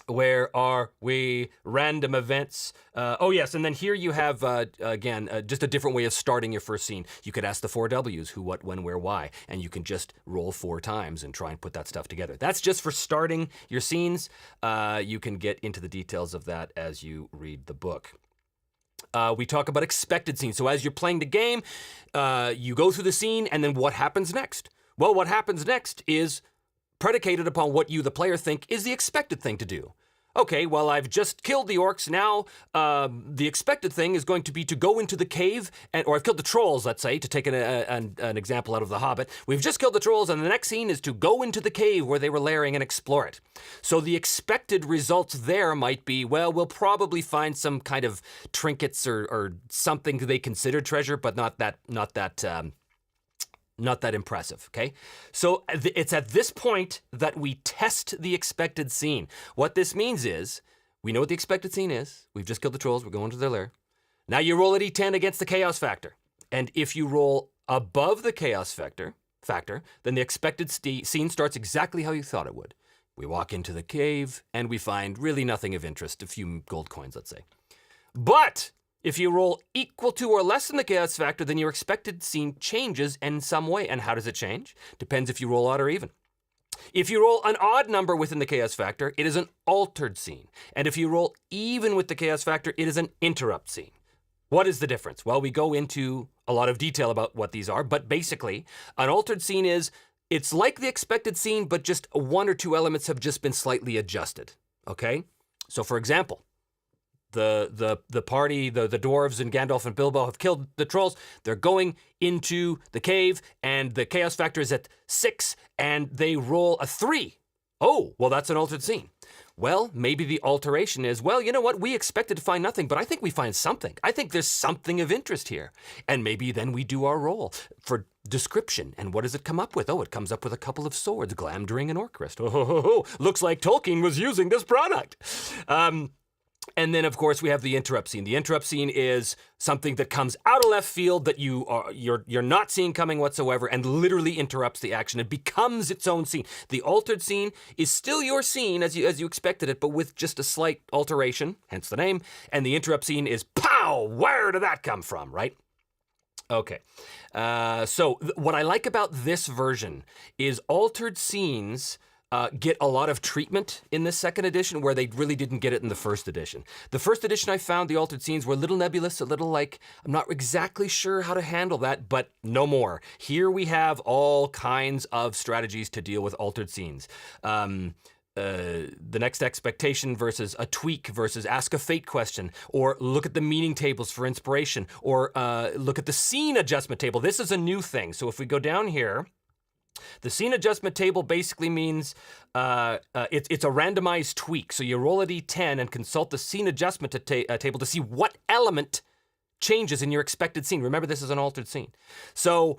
Where are we? Random events. Oh, yes. And then here you have, again, just a different way of starting your first scene. You could ask the 4 W's, who, what, when, where, why. And you can just roll 4 times and try and put that stuff together. That's just for starting your scenes. You can get into the details of that as you read the book. We talk about expected scenes. So as you're playing the game, you go through the scene, and then what happens next? Well, what happens next is predicated upon what you, the player, think is the expected thing to do. Okay, well, I've just killed the orcs. Now, the expected thing is going to be to go into the cave, or I've killed the trolls, let's say, to take an example out of The Hobbit. We've just killed the trolls, and the next scene is to go into the cave where they were lairing and explore it. So the expected results there might be, well, we'll probably find some kind of trinkets or something they consider treasure, but not that impressive, okay? So it's at this point that we test the expected scene. What this means is, we know what the expected scene is. We've just killed the trolls. We're going to their lair. Now you roll a d10 against the chaos factor. And if you roll above the chaos factor, then the expected scene starts exactly how you thought it would. We walk into the cave, and we find really nothing of interest, a few gold coins, let's say. But if you roll equal to or less than the chaos factor, then your expected scene changes in some way. And how does it change? Depends if you roll odd or even. If you roll an odd number within the chaos factor, it is an altered scene. And if you roll even with the chaos factor, it is an interrupt scene. What is the difference? Well, we go into a lot of detail about what these are, but basically, an altered scene it's like the expected scene, but just 1 or 2 elements have just been slightly adjusted, okay? So for example, the party, the dwarves and Gandalf and Bilbo have killed the trolls. They're going into the cave, and the chaos factor is at 6, and they roll a 3. Oh, well, that's an altered scene. Well, maybe the alteration is, well, you know what? We expected to find nothing, but I think we find something. I think there's something of interest here. And maybe then we do our roll for description. And what does it come up with? Oh, it comes up with a couple of swords, Glamdring and Orcrist. Oh, looks like Tolkien was using this product. And then, of course, we have the interrupt scene. The interrupt scene is something that comes out of left field that you're not seeing coming whatsoever, and literally interrupts the action. It becomes its own scene. The altered scene is still your scene as you expected it, but with just a slight alteration, hence the name. And the interrupt scene is, pow! Where did that come from, right? Okay. So what I like about this version is altered scenes get a lot of treatment in this second edition where they really didn't get it in the first edition. The first edition, I found the altered scenes were a little nebulous, a little like, I'm not exactly sure how to handle that, but no more. Here we have all kinds of strategies to deal with altered scenes. The next expectation versus a tweak versus ask a fate question, or look at the meaning tables for inspiration, or look at the scene adjustment table. This is a new thing. So if we go down here, the scene adjustment table basically means it's a randomized tweak. So you roll a d10 and consult the scene adjustment table to see what element changes in your expected scene. Remember, this is an altered scene. So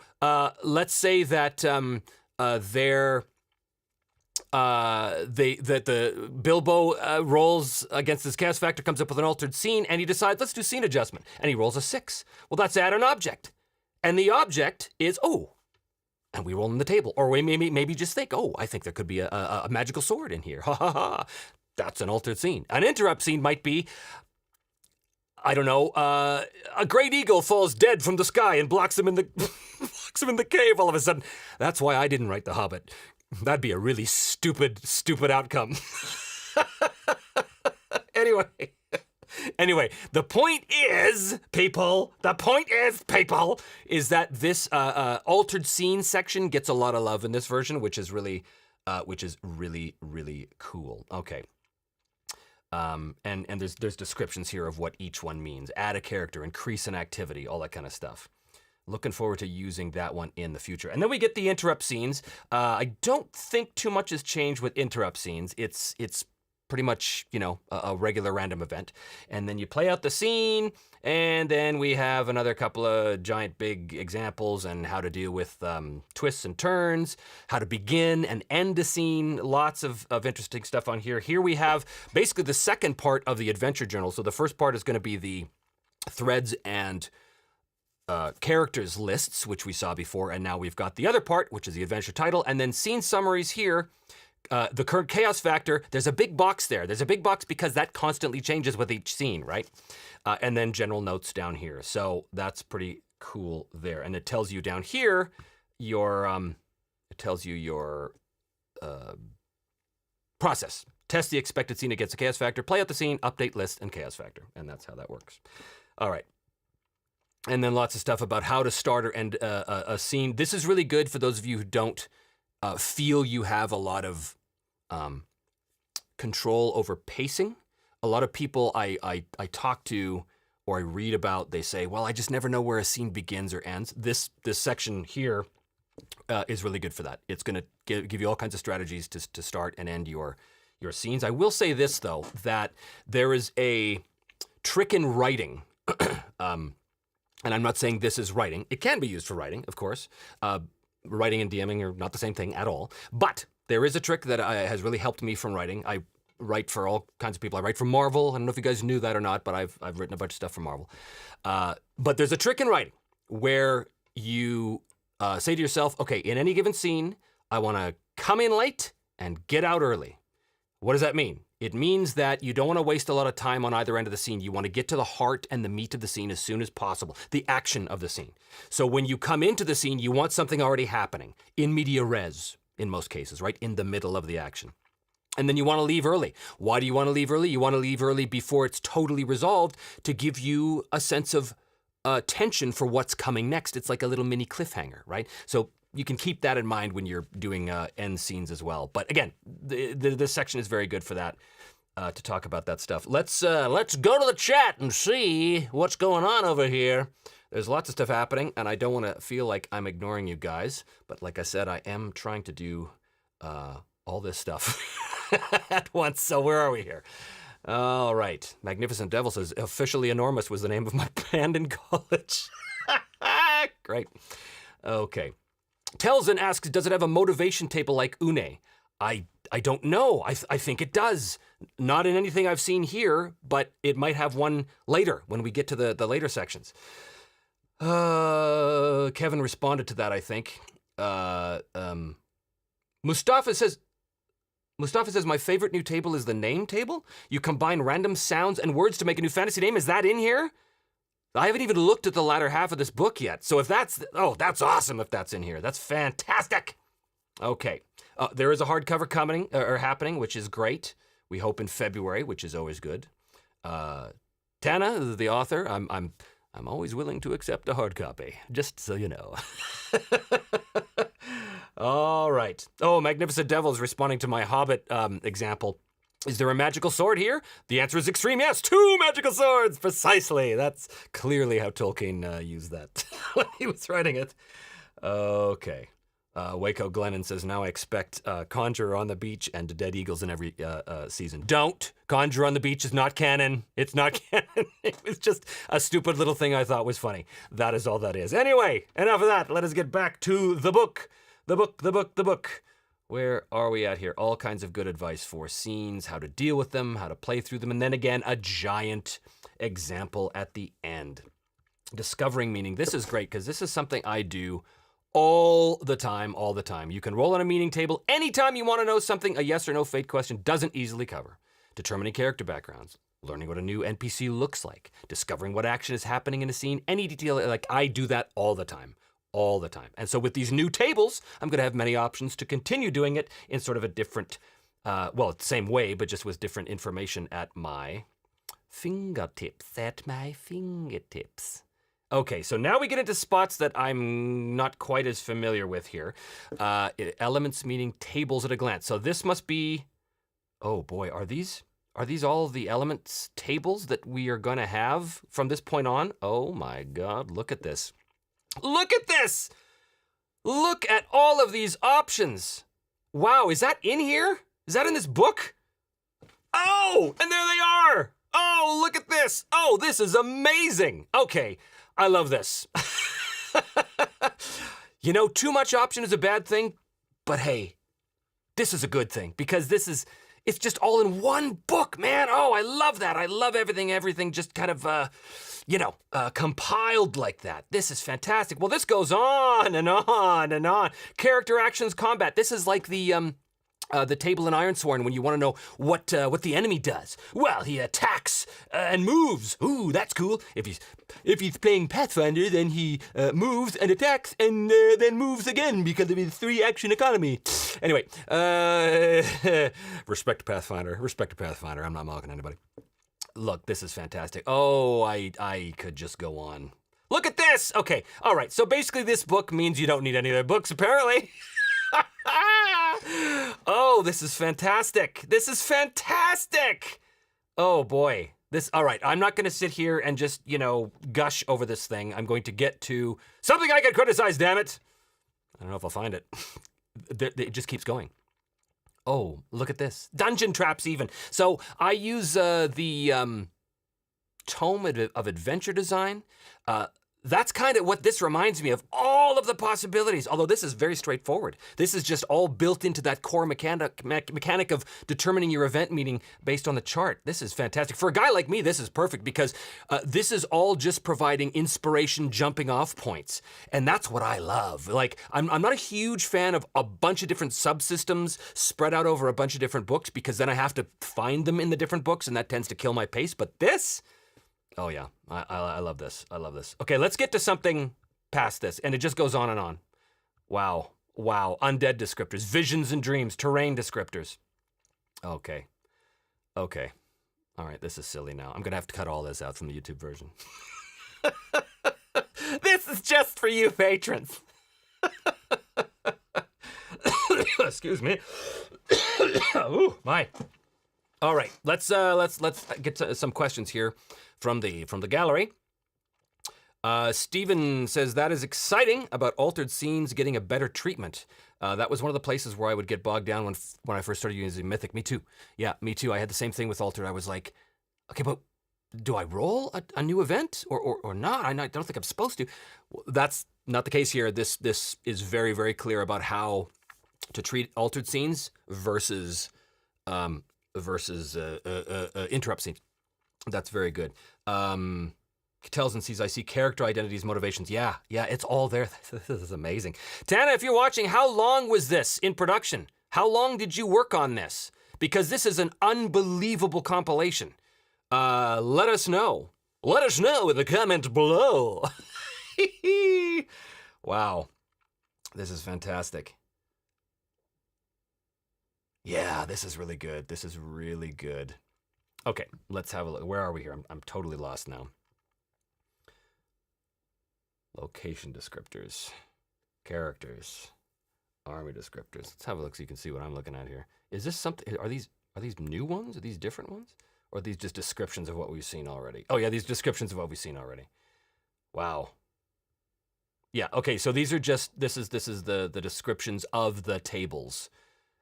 let's say that the Bilbo rolls against his chaos factor, comes up with an altered scene, and he decides, let's do scene adjustment. And he rolls a 6. Well, that's add an object. And the object is, and we roll on the table. Or we maybe just think, I think there could be a magical sword in here. Ha ha ha. That's an altered scene. An interrupt scene might be, I don't know, a great eagle falls dead from the sky and blocks him in the cave all of a sudden. That's why I didn't write The Hobbit. That'd be a really stupid outcome. Anyway, the point is, people, is that this altered scene section gets a lot of love in this version, which is really, really cool. Okay. And there's descriptions here of what each one means. Add a character, increase an activity, all that kind of stuff. Looking forward to using that one in the future. And then we get the interrupt scenes. I don't think too much has changed with interrupt scenes. It's pretty much, a regular random event. And then you play out the scene, and then we have another couple of giant big examples and how to deal with twists and turns, how to begin and end a scene. Lots of interesting stuff on here. Here we have basically the second part of the adventure journal. So the first part is going to be the threads and characters lists, which we saw before, and now we've got the other part, which is the adventure title, and then scene summaries here. The current chaos factor, there's a big box there. There's a big box because that constantly changes with each scene, right? And then general notes down here. So that's pretty cool there. And it tells you down here your process. Test the expected scene against a chaos factor, play out the scene, update list, and chaos factor. And that's how that works. All right. And then lots of stuff about how to start or end a scene. This is really good for those of you who don't feel you have a lot of control over pacing. A lot of people I talk to or I read about, they say, well, I just never know where a scene begins or ends. This section here is really good for that. It's going to give you all kinds of strategies to start and end your scenes. I will say this, though, that there is a trick in writing. And I'm not saying this is writing. It can be used for writing, of course. Writing and DMing are not the same thing at all. But there is a trick that has really helped me from writing. I write for all kinds of people. I write for Marvel. I don't know if you guys knew that or not, but I've written a bunch of stuff for Marvel. But there's a trick in writing where you say to yourself, okay, in any given scene, I want to come in late and get out early. What does that mean? It means that you don't want to waste a lot of time on either end of the scene. You want to get to the heart and the meat of the scene as soon as possible, the action of the scene. So when you come into the scene, you want something already happening, in media res, in most cases, right? In the middle of the action. And then you want to leave early. Why do you want to leave early? You want to leave early before it's totally resolved to give you a sense of tension for what's coming next. It's like a little mini cliffhanger, right? So you can keep that in mind when you're doing end scenes as well. But again, this section is very good for that, to talk about that stuff. Let's go to the chat and see what's going on over here. There's lots of stuff happening, and I don't want to feel like I'm ignoring you guys. But like I said, I am trying to do all this stuff at once. So where are we here? All right. Magnificent Devil says, Officially Enormous was the name of my band in college. Great. Okay. Telzen asks, does it have a motivation table like Une? I don't know. I think it does. Not in anything I've seen here, but it might have one later when we get to the later sections. Kevin responded to that, I think. Mustafa says, my favorite new table is the name table. You combine random sounds and words to make a new fantasy name. Is that in here? I haven't even looked at the latter half of this book yet. So if that's awesome if that's in here. That's fantastic. Okay. There is a hardcover coming or happening, which is great. We hope in February, which is always good. Tana, the author, I'm always willing to accept a hard copy, just so you know. All right. Oh, Magnificent Devil's responding to my Hobbit example. Is there a magical sword here? The answer is extreme yes. 2 magical swords, precisely. That's clearly how Tolkien used that when he was writing it. Okay. Waco Glennon says, now I expect Conjure on the Beach and Dead Eagles in every season. Don't. Conjure on the Beach is not canon. It's not canon. It was just a stupid little thing I thought was funny. That is all that is. Anyway, enough of that. Let us get back to the book. The book. Where are we at here? All kinds of good advice for scenes, how to deal with them, how to play through them, and then again, a giant example at the end. Discovering meaning. This is great because this is something I do all the time. You can roll on a meaning table anytime you want to know something a yes or no fate question doesn't easily cover. Determining character backgrounds, learning what a new NPC looks like, discovering what action is happening in a scene, any detail, like I do that all the time. And so with these new tables, I'm going to have many options to continue doing it in sort of a different, same way, but just with different information at my fingertips. Okay, so now we get into spots that I'm not quite as familiar with here. Elements meaning tables at a glance. So this must be, oh boy, are these all the elements tables that we are going to have from this point on? Oh my God, look at this. Look at this! Look at all of these options. Wow, is that in here? Is that in this book? Oh, and there they are! Oh, look at this! Oh, this is amazing! Okay, I love this. You know, too much option is a bad thing, but hey, this is a good thing because it's just all in one book, man. Oh, I love that. I love everything just kind of, compiled like that. This is fantastic. Well, this goes on and on and on. Character actions, combat. This is like the table in Ironsworn when you want to know what the enemy does. Well, he attacks and moves. Ooh, that's cool. If he's playing Pathfinder, then he moves and attacks and then moves again because of his 3-action economy. Anyway, respect Pathfinder. I'm not mocking anybody. Look, this is fantastic. Oh, I could just go on. Look at this. Okay, all right. So basically, this book means you don't need any other books, apparently. Oh, this is fantastic. Oh boy. All right, I'm not going to sit here and just, gush over this thing. I'm going to get to something I can criticize, damn it. I don't know if I'll find it. It just keeps going. Oh, look at this. Dungeon traps even. So I use the Tome of Adventure Design. That's kind of what this reminds me of, all of the possibilities, although this is very straightforward. This is just all built into that core mechanic of determining your event meaning based on the chart. This is fantastic. For a guy like me, this is perfect because this is all just providing inspiration jumping off points. And that's what I love. Like, I'm not a huge fan of a bunch of different subsystems spread out over a bunch of different books because then I have to find them in the different books and that tends to kill my pace. But this... oh yeah, I love this. Okay, let's get to something past this, and it just goes on and on. Wow, undead descriptors, visions and dreams, terrain descriptors. Okay. All right, this is silly now. I'm gonna have to cut all this out from the YouTube version. This is just for you patrons. Excuse me. Ooh, my. All right, let's get to some questions here from the gallery. Steven says that is exciting about altered scenes getting a better treatment. That was one of the places where I would get bogged down when I first started using Mythic. Me too. Yeah, me too. I had the same thing with altered. I was like, okay, but do I roll a new event or not? I don't think I'm supposed to. That's not the case here. This is very, very clear about how to treat altered scenes versus interrupt scenes. That's very good. Tells and sees, I see character identities, motivations. Yeah, it's all there. This is amazing. Tana, if you're watching, how long was this in production? How long did you work on this? Because this is an unbelievable compilation. Let us know. Let us know in the comments below. Wow. This is fantastic. Yeah, this is really good. Okay, let's have a look. Where are we here? I'm totally lost now. Location descriptors, characters, army descriptors. Let's have a look so you can see what I'm looking at here. Is this something? Are these new ones? Are these different ones? Or are these just descriptions of what we've seen already? Oh yeah, these descriptions of what we've seen already. Wow. Yeah. Okay. So these are just this is the descriptions of the tables,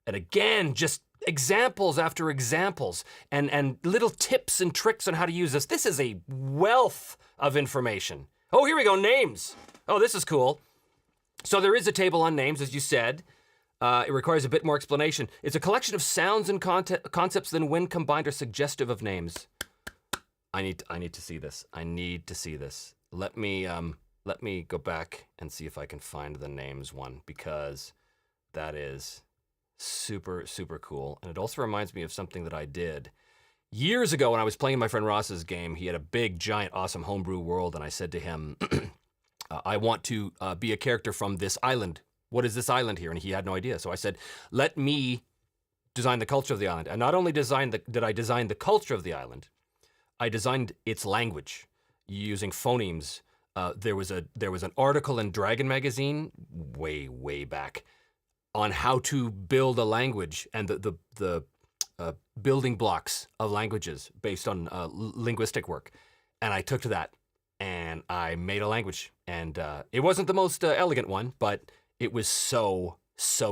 and again, just examples after examples and little tips and tricks on how to use this. This is a wealth of information. Oh, here we go, names. Oh, this is cool. So there is a table on names, as you said. It requires a bit more explanation. It's a collection of sounds and concepts that, when combined, are suggestive of names. I need to see this. I need to see this. Let me go back and see if I can find the names one, because that is super, super cool. And it also reminds me of something that I did years ago when I was playing my friend Ross's game. He had a big, giant, awesome homebrew world, and I said to him, I want to be a character from this island. What is this island here? And he had no idea. So I said, let me design the culture of the island. And not only did I design the culture of the island, I designed its language using phonemes. There was an article in Dragon Magazine way back on how to build a language and the building blocks of languages based on linguistic work. And I took to that and I made a language. And it wasn't the most elegant one, but it was so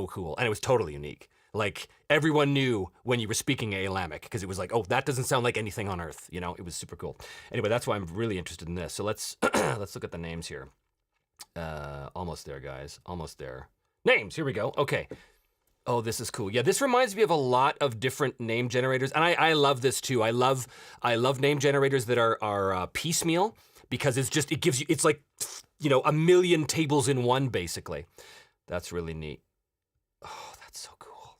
cool. And it was totally unique. Like, everyone knew when you were speaking Alamic, because it was like, oh, that doesn't sound like anything on Earth. You know, it was super cool. Anyway, that's why I'm really interested in this. So let's look at the names here. Almost there, guys. Almost there. Names, here we go. Okay. Oh, this is cool. Yeah, this reminds me of a lot of different name generators. And I love this too. I love name generators that are piecemeal, because it gives you, it's like, you know, a million tables in one, basically. That's really neat. Oh, that's so cool.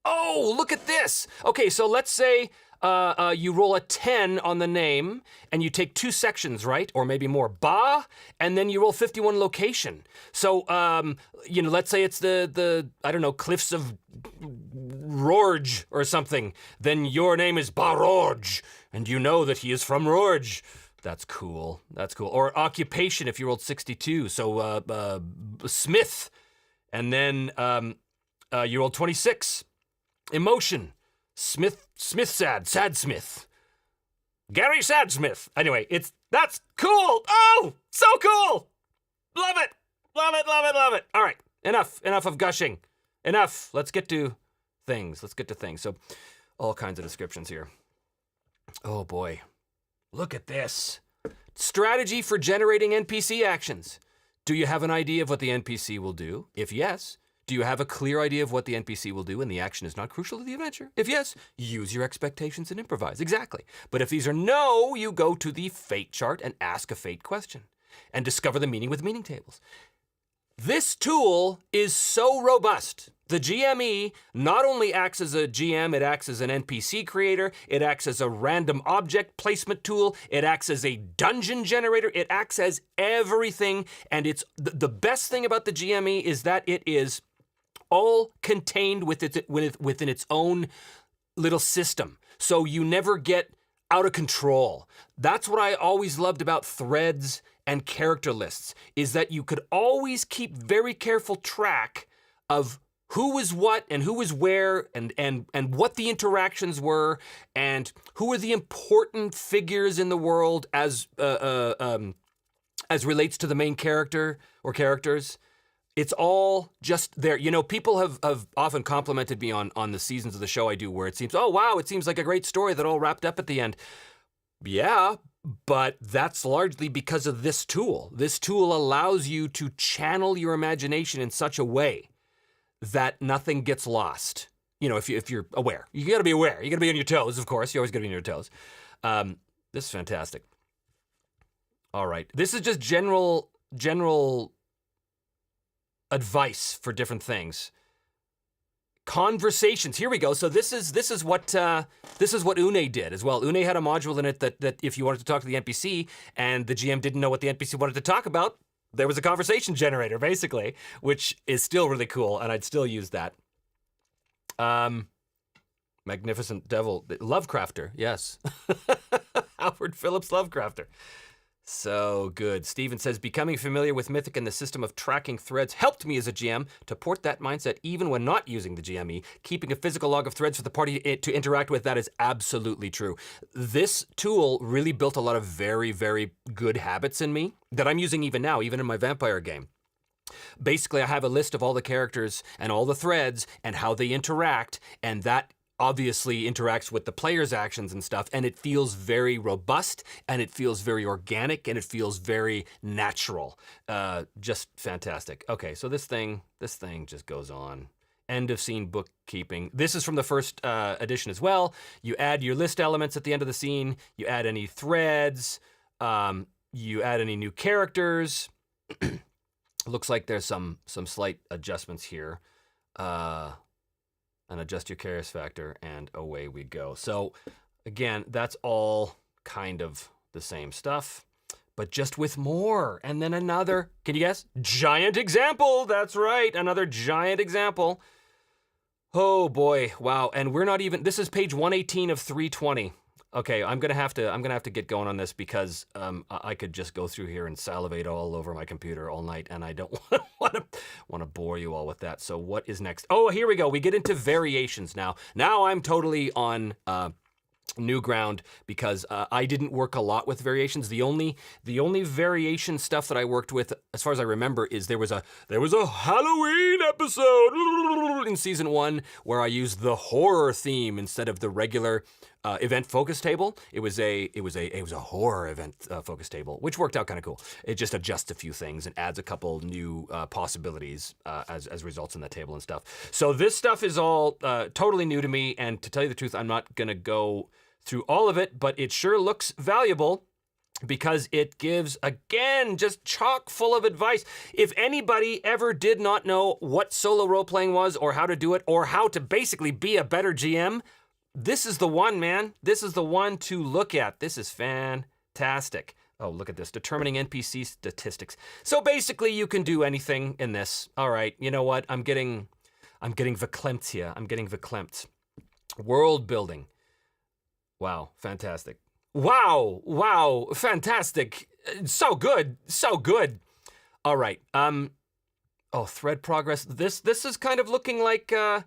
Oh, look at this. Okay, so let's say you roll a 10 on the name, and you take 2 sections, right? Or maybe more. Ba, and then you roll 51 location. So, you know, let's say it's the I don't know, Cliffs of Rorge or something. Then your name is Barorge, and you know that he is from Rorge. That's cool. That's cool. Or occupation if you rolled 62. So Smith, and then you rolled 26. Emotion, Sad Smith. Gary Sadsmith. Anyway, that's cool. Oh, so cool. Love it. Love it, love it, love it. All right, enough of gushing. Enough. Let's get to things. So all kinds of descriptions here. Oh boy. Look at this. Strategy for generating NPC actions. Do you have an idea of what the NPC will do? If yes, do you have a clear idea of what the NPC will do and the action is not crucial to the adventure? If yes, use your expectations and improvise. Exactly. But if these are no, you go to the fate chart and ask a fate question and discover the meaning with meaning tables. This tool is so robust. The GME not only acts as a GM, it acts as an NPC creator, it acts as a random object placement tool, it acts as a dungeon generator, it acts as everything. And it's the best thing about the GME is that it is all contained within its own little system. So you never get out of control. That's what I always loved about threads and character lists, is that you could always keep very careful track of who was what and who was where and what the interactions were and who were the important figures in the world as relates to the main character or characters. It's all just there. You know, people have often complimented me on the seasons of the show I do where it seems, oh, wow, it seems like a great story that all wrapped up at the end. Yeah, but that's largely because of this tool. This tool allows you to channel your imagination in such a way that nothing gets lost. You know, if you're aware. You gotta be aware. You gotta be on your toes, of course. You always gotta be on your toes. This is fantastic. All right. This is just general advice for different things. Conversations. Here we go. So this is what Une did as well. Une had a module in it that if you wanted to talk to the NPC and the GM didn't know what the NPC wanted to talk about, there was a conversation generator, basically, which is still really cool, and I'd still use that. Magnificent Devil. Lovecrafter, yes. Howard Phillips Lovecrafter. So good. Steven says, becoming familiar with Mythic and the system of tracking threads helped me as a GM to port that mindset even when not using the GME. Keeping a physical log of threads for the party to interact with, that is absolutely true. This tool really built a lot of very, very good habits in me that I'm using even now, even in my vampire game. Basically, I have a list of all the characters and all the threads and how they interact, and that obviously interacts with the player's actions and stuff, and it feels very robust, and it feels very organic, and it feels very natural. Just fantastic. Okay, so this thing just goes on. End of scene bookkeeping. This is from the first edition as well. You add your list elements at the end of the scene. You add any threads. You add any new characters. Looks like there's some slight adjustments here. And adjust your chaos factor, and away we go. So again, that's all kind of the same stuff, but just with more. And then another, can you guess? Giant example. That's right, another giant example. Oh boy, wow. And we're not even, this is page 118 of 320. Okay, I'm gonna have to get going on this because I could just go through here and salivate all over my computer all night, and I don't want to bore you all with that. So what is next? Oh, here we go. We get into variations now. Now I'm totally on new ground because I didn't work a lot with variations. The only variation stuff that I worked with, as far as I remember, is there was a Halloween episode in season 1 where I used the horror theme instead of the regular event focus table. It was a horror event focus table, which worked out kind of cool. It just adjusts a few things and adds a couple new possibilities as results in the table and stuff. So this stuff is all totally new to me, and to tell you the truth, I'm not gonna go through all of it, but it sure looks valuable because it gives, again, just chock full of advice. If anybody ever did not know what solo role-playing was or how to do it or how to basically be a better GM, this is the one, man. This is the one to look at. This is fantastic. Oh, look at this, determining NPC statistics. So basically you can do anything in this. All right, you know what? I'm getting verklempt here. I'm getting verklempt. World building. Wow, fantastic. Wow, fantastic. So good, so good. All right. Oh, thread progress. This is kind of looking like it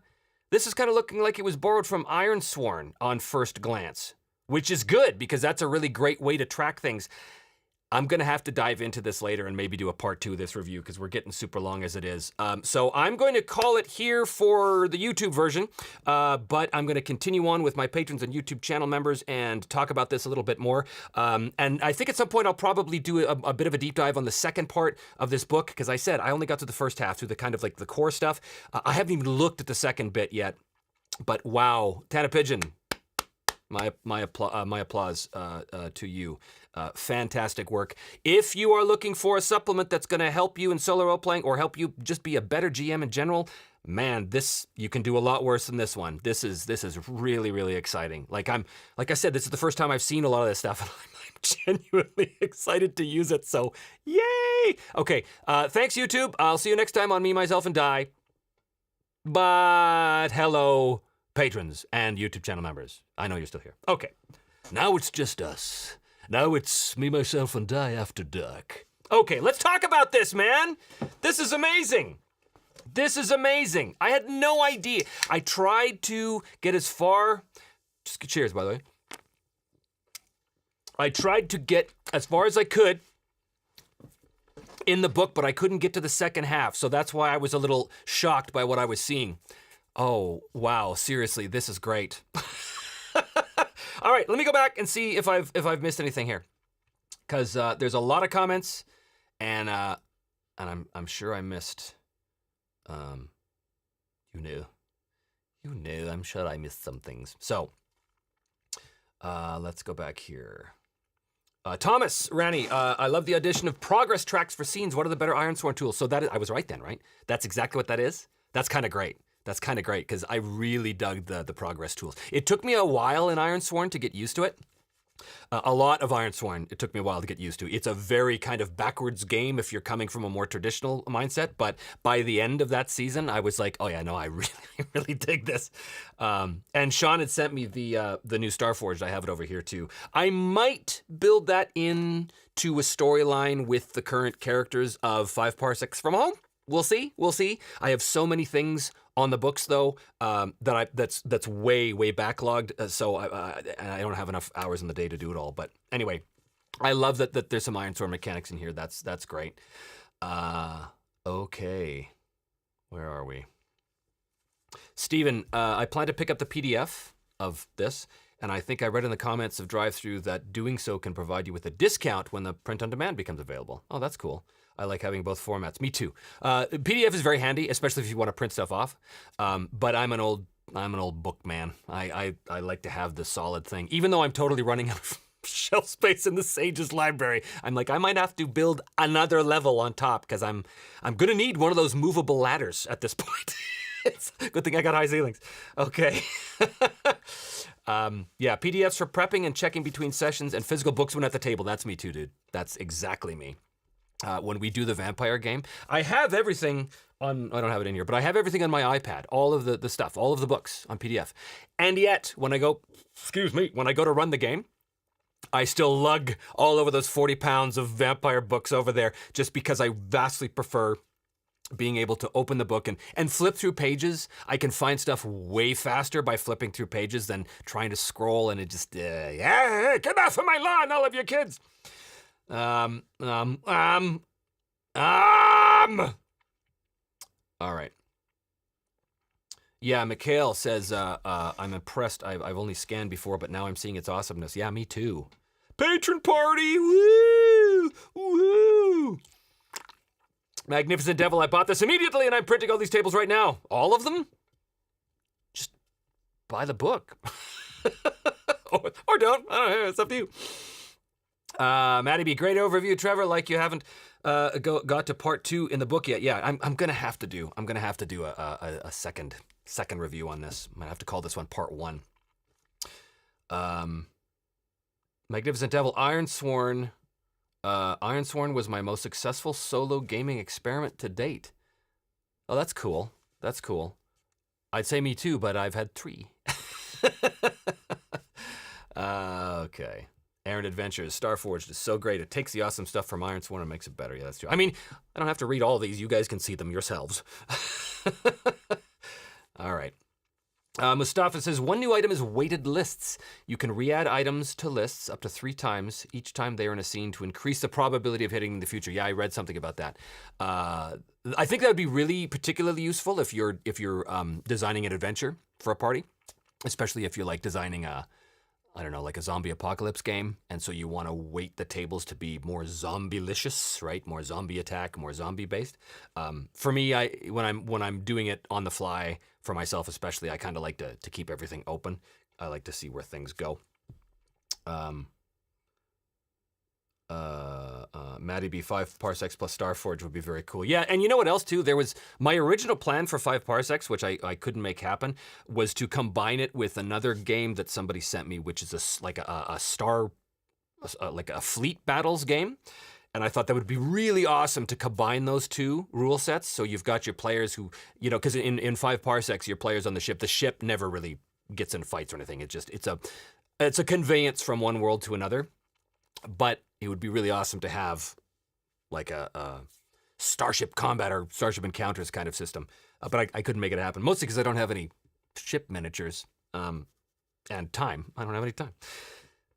was borrowed from Ironsworn on first glance, which is good because that's a really great way to track things. I'm gonna have to dive into this later and maybe do a part 2 of this review because we're getting super long as it is. So I'm going to call it here for the YouTube version, but I'm gonna continue on with my patrons and YouTube channel members and talk about this a little bit more. And I think at some point I'll probably do a bit of a deep dive on the second part of this book because I said I only got to the first half through the kind of like the core stuff. I haven't even looked at the second bit yet, but wow, Tana Pigeon, my applause to you. Fantastic work. If you are looking for a supplement that's going to help you in solo role playing or help you just be a better GM in general, man, you can do a lot worse than this one. This is really, really exciting. Like I said, this is the first time I've seen a lot of this stuff, and I'm genuinely excited to use it. So yay! Okay, thanks YouTube. I'll see you next time on Me, Myself, and Die. But hello, patrons and YouTube channel members. I know you're still here. Okay, now it's just us. Now it's Me, Myself, and Die After Dark. Okay, let's talk about this, man. This is amazing. This is amazing. I had no idea. I tried to get as far, cheers, by the way. I tried to get as far as I could in the book, but I couldn't get to the second half, so that's why I was a little shocked by what I was seeing. Oh, wow, seriously, this is great. All right, let me go back and see if I've missed anything here, because there's a lot of comments, and I'm sure I missed. You knew. I'm sure I missed some things. So let's go back here. Thomas Rani, I love the addition of progress tracks for scenes. What are the better Ironsworn tools? So I was right then, right? That's exactly what that is. That's kind of great. That's kind of great because I really dug the progress tools. It took me a while in Ironsworn to get used to it. A lot of Ironsworn, it took me a while to get used to. It's a very kind of backwards game if you're coming from a more traditional mindset, but by the end of that season, I was like, oh yeah, no, I really dig this. And Sean had sent me the new Starforged. I have it over here too. I might build that into a storyline with the current characters of 5 Parsecs from Home. We'll see. I have so many things on the books though that's way backlogged, so I don't have enough hours in the day to do it all. But anyway, I love that there's some Ironsworn mechanics in here. That's great. Okay, where are we? Steven, I plan to pick up the PDF of this, and I think I read in the comments of Drive-Thru that doing so can provide you with a discount when the print-on-demand becomes available. Oh, that's cool. I like having both formats. Me too. PDF is very handy, especially if you want to print stuff off. But I'm an old book man. I like to have the solid thing, even though I'm totally running out of shelf space in the Sage's library. I'm like, I might have to build another level on top because I'm gonna need one of those movable ladders at this point. It's a good thing I got high ceilings. Okay. Yeah, PDFs for prepping and checking between sessions, and physical books when at the table. That's me too, dude. That's exactly me. When we do the vampire game, I have everything on, I don't have it in here, but I have everything on my iPad, all of the stuff, all of the books on PDF. And yet, when I go to run the game, I still lug all over those 40 pounds of vampire books over there just because I vastly prefer being able to open the book and flip through pages. I can find stuff way faster by flipping through pages than trying to scroll, and it just, yeah, get off of my lawn, all of you kids. All right. Yeah, Mikhail says, I'm impressed. I've only scanned before, but now I'm seeing its awesomeness. Yeah, me too. Patron party! Woo! Woo! Magnificent Devil, I bought this immediately and I'm printing all these tables right now. All of them? Just buy the book. or don't. I don't know. It's up to you. Maddie B, great overview, Trevor. Like you haven't got to part 2 in the book yet. Yeah, I'm gonna have to do a second review on this. I'm gonna have to call this one part 1. Magnificent Devil, Ironsworn was my most successful solo gaming experiment to date. Oh, that's cool. That's cool. I'd say me too, but I've had 3. Okay. Aaron Adventures, Starforged is so great. It takes the awesome stuff from Ironsworn and makes it better. Yeah, that's true. I mean, I don't have to read all these. You guys can see them yourselves. All right. Mustafa says, one new item is weighted lists. You can re-add items to lists up to 3 times each time they are in a scene to increase the probability of hitting in the future. Yeah, I read something about that. I think that would be really particularly useful if you're designing an adventure for a party, especially if you're like designing like a zombie apocalypse game, and so you want to weight the tables to be more zombie-licious, right? More zombie attack, more zombie-based. For me, when I'm doing it on the fly, for myself especially, I kind of like to keep everything open. I like to see where things go. Maddie B, 5 parsecs plus Starforge would be very cool. Yeah, and you know what else too? There was my original plan for 5 parsecs, which I couldn't make happen, was to combine it with another game that somebody sent me, which is a fleet battles game. And I thought that would be really awesome to combine those 2 rule sets. So you've got your players who, because in 5 parsecs, your players on the ship never really gets in fights or anything. It's a conveyance from one world to another. But it would be really awesome to have like a starship combat or starship encounters kind of system. But I couldn't make it happen, mostly because I don't have any ship miniatures and time. I don't have any time.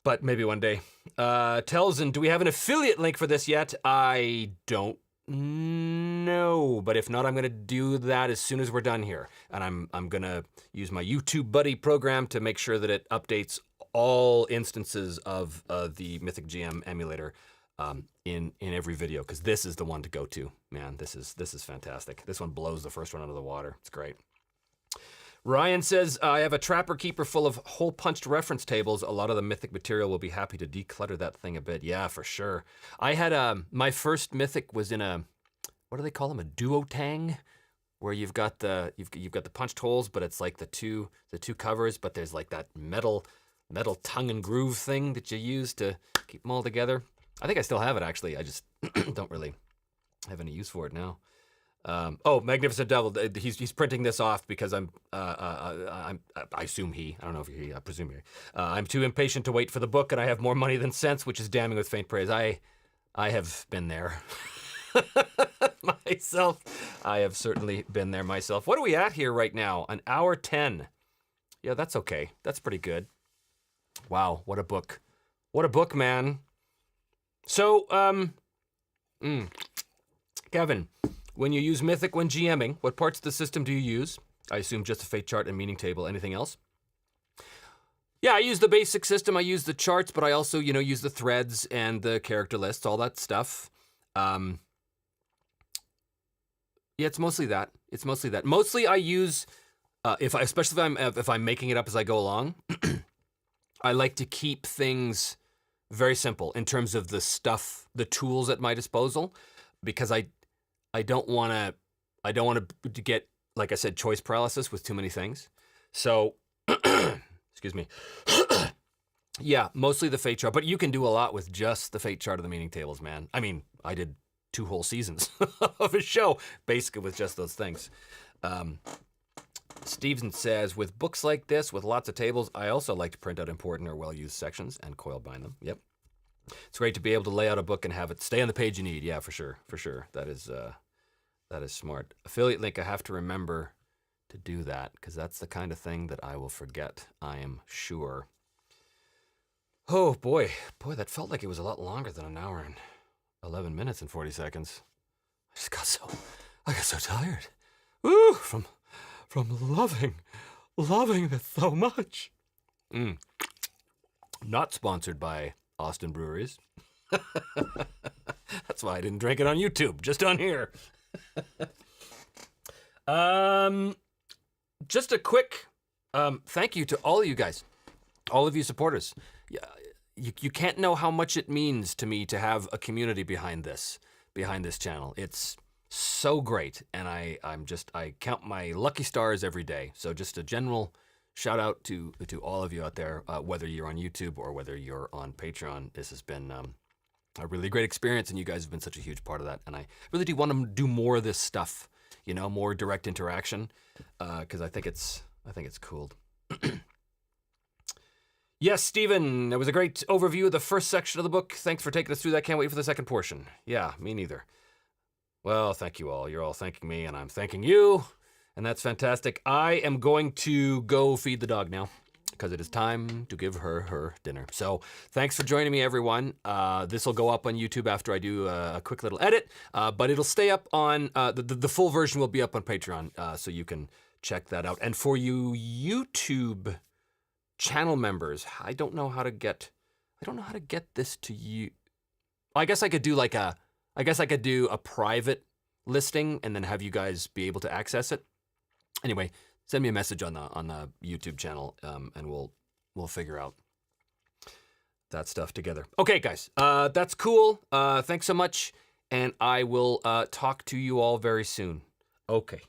But maybe one day. Telzen, do we have an affiliate link for this yet? I don't know. But if not, I'm going to do that as soon as we're done here. And I'm going to use my YouTube Buddy program to make sure that it updates all instances of the Mythic GM emulator in every video, because this is the one to go to. Man, this is fantastic. This one blows the first one out of the water. It's great. Ryan says, I have a Trapper Keeper full of hole-punched reference tables. A lot of the Mythic material will be happy to declutter that thing a bit. Yeah, for sure. I had my first Mythic was in a, what do they call them? A duotang, where you've got the punched holes, but it's like the two covers, but there's like that metal tongue and groove thing that you use to keep them all together. I think I still have it, actually. I just don't really have any use for it now. Magnificent Devil, he's printing this off because I assume I don't know if he, I presume he, I'm too impatient to wait for the book, and I have more money than sense, which is damning with faint praise. I have been there myself. I have certainly been there myself. What are we at here right now? 1 hour 10. Yeah, that's okay. That's pretty good. Wow, what a book. What a book, man. So, Kevin, when you use Mythic when GMing, what parts of the system do you use? I assume just a fate chart and meaning table. Anything else? Yeah, I use the basic system. I use the charts, but I also, use the threads and the character lists, all that stuff. Yeah, it's mostly that. Mostly I use, especially if I'm making it up as I go along, I like to keep things very simple in terms of the tools at my disposal, because I don't want to get, like I said, choice paralysis with too many things. So, excuse me. Yeah, mostly the fate chart, but you can do a lot with just the fate chart of the meaning tables, man. I mean, I did 2 whole seasons of a show basically with just those things. Stevenson says, with books like this with lots of tables, I also like to print out important or well-used sections and coil bind them. Yep. It's great to be able to lay out a book and have it stay on the page you need. Yeah, for sure. That is smart. Affiliate link, I have to remember to do that, because that's the kind of thing that I will forget, I am sure. Oh, boy, that felt like it was a lot longer than an hour and 11 minutes and 40 seconds. I got so tired. Woo, from loving this so much. Not sponsored by Austin Breweries. That's why I didn't drink it on YouTube, just on here. Just a quick thank you to all of you guys, all of you supporters. You can't know how much it means to me to have a community behind this channel. It's so great, and I count my lucky stars every day. So just a general shout out to all of you out there, whether you're on YouTube or whether you're on Patreon. This has been a really great experience, and you guys have been such a huge part of that. And I really do want to do more of this stuff, more direct interaction, because I think it's cool. Yes, Stephen, it was a great overview of the first section of the book. Thanks for taking us through that. Can't wait for the second portion. Yeah, me neither. Well, thank you all. You're all thanking me, and I'm thanking you, and that's fantastic. I am going to go feed the dog now, because it is time to give her dinner. So thanks for joining me, everyone. This will go up on YouTube after I do a quick little edit, but it'll stay up on, the full version will be up on Patreon, so you can check that out. And for you YouTube channel members, I don't know how to get this to you. I guess I could do a private listing and then have you guys be able to access it. Anyway, send me a message on the YouTube channel, and we'll figure out that stuff together. Okay, guys, that's cool. Thanks so much, and I will talk to you all very soon. Okay.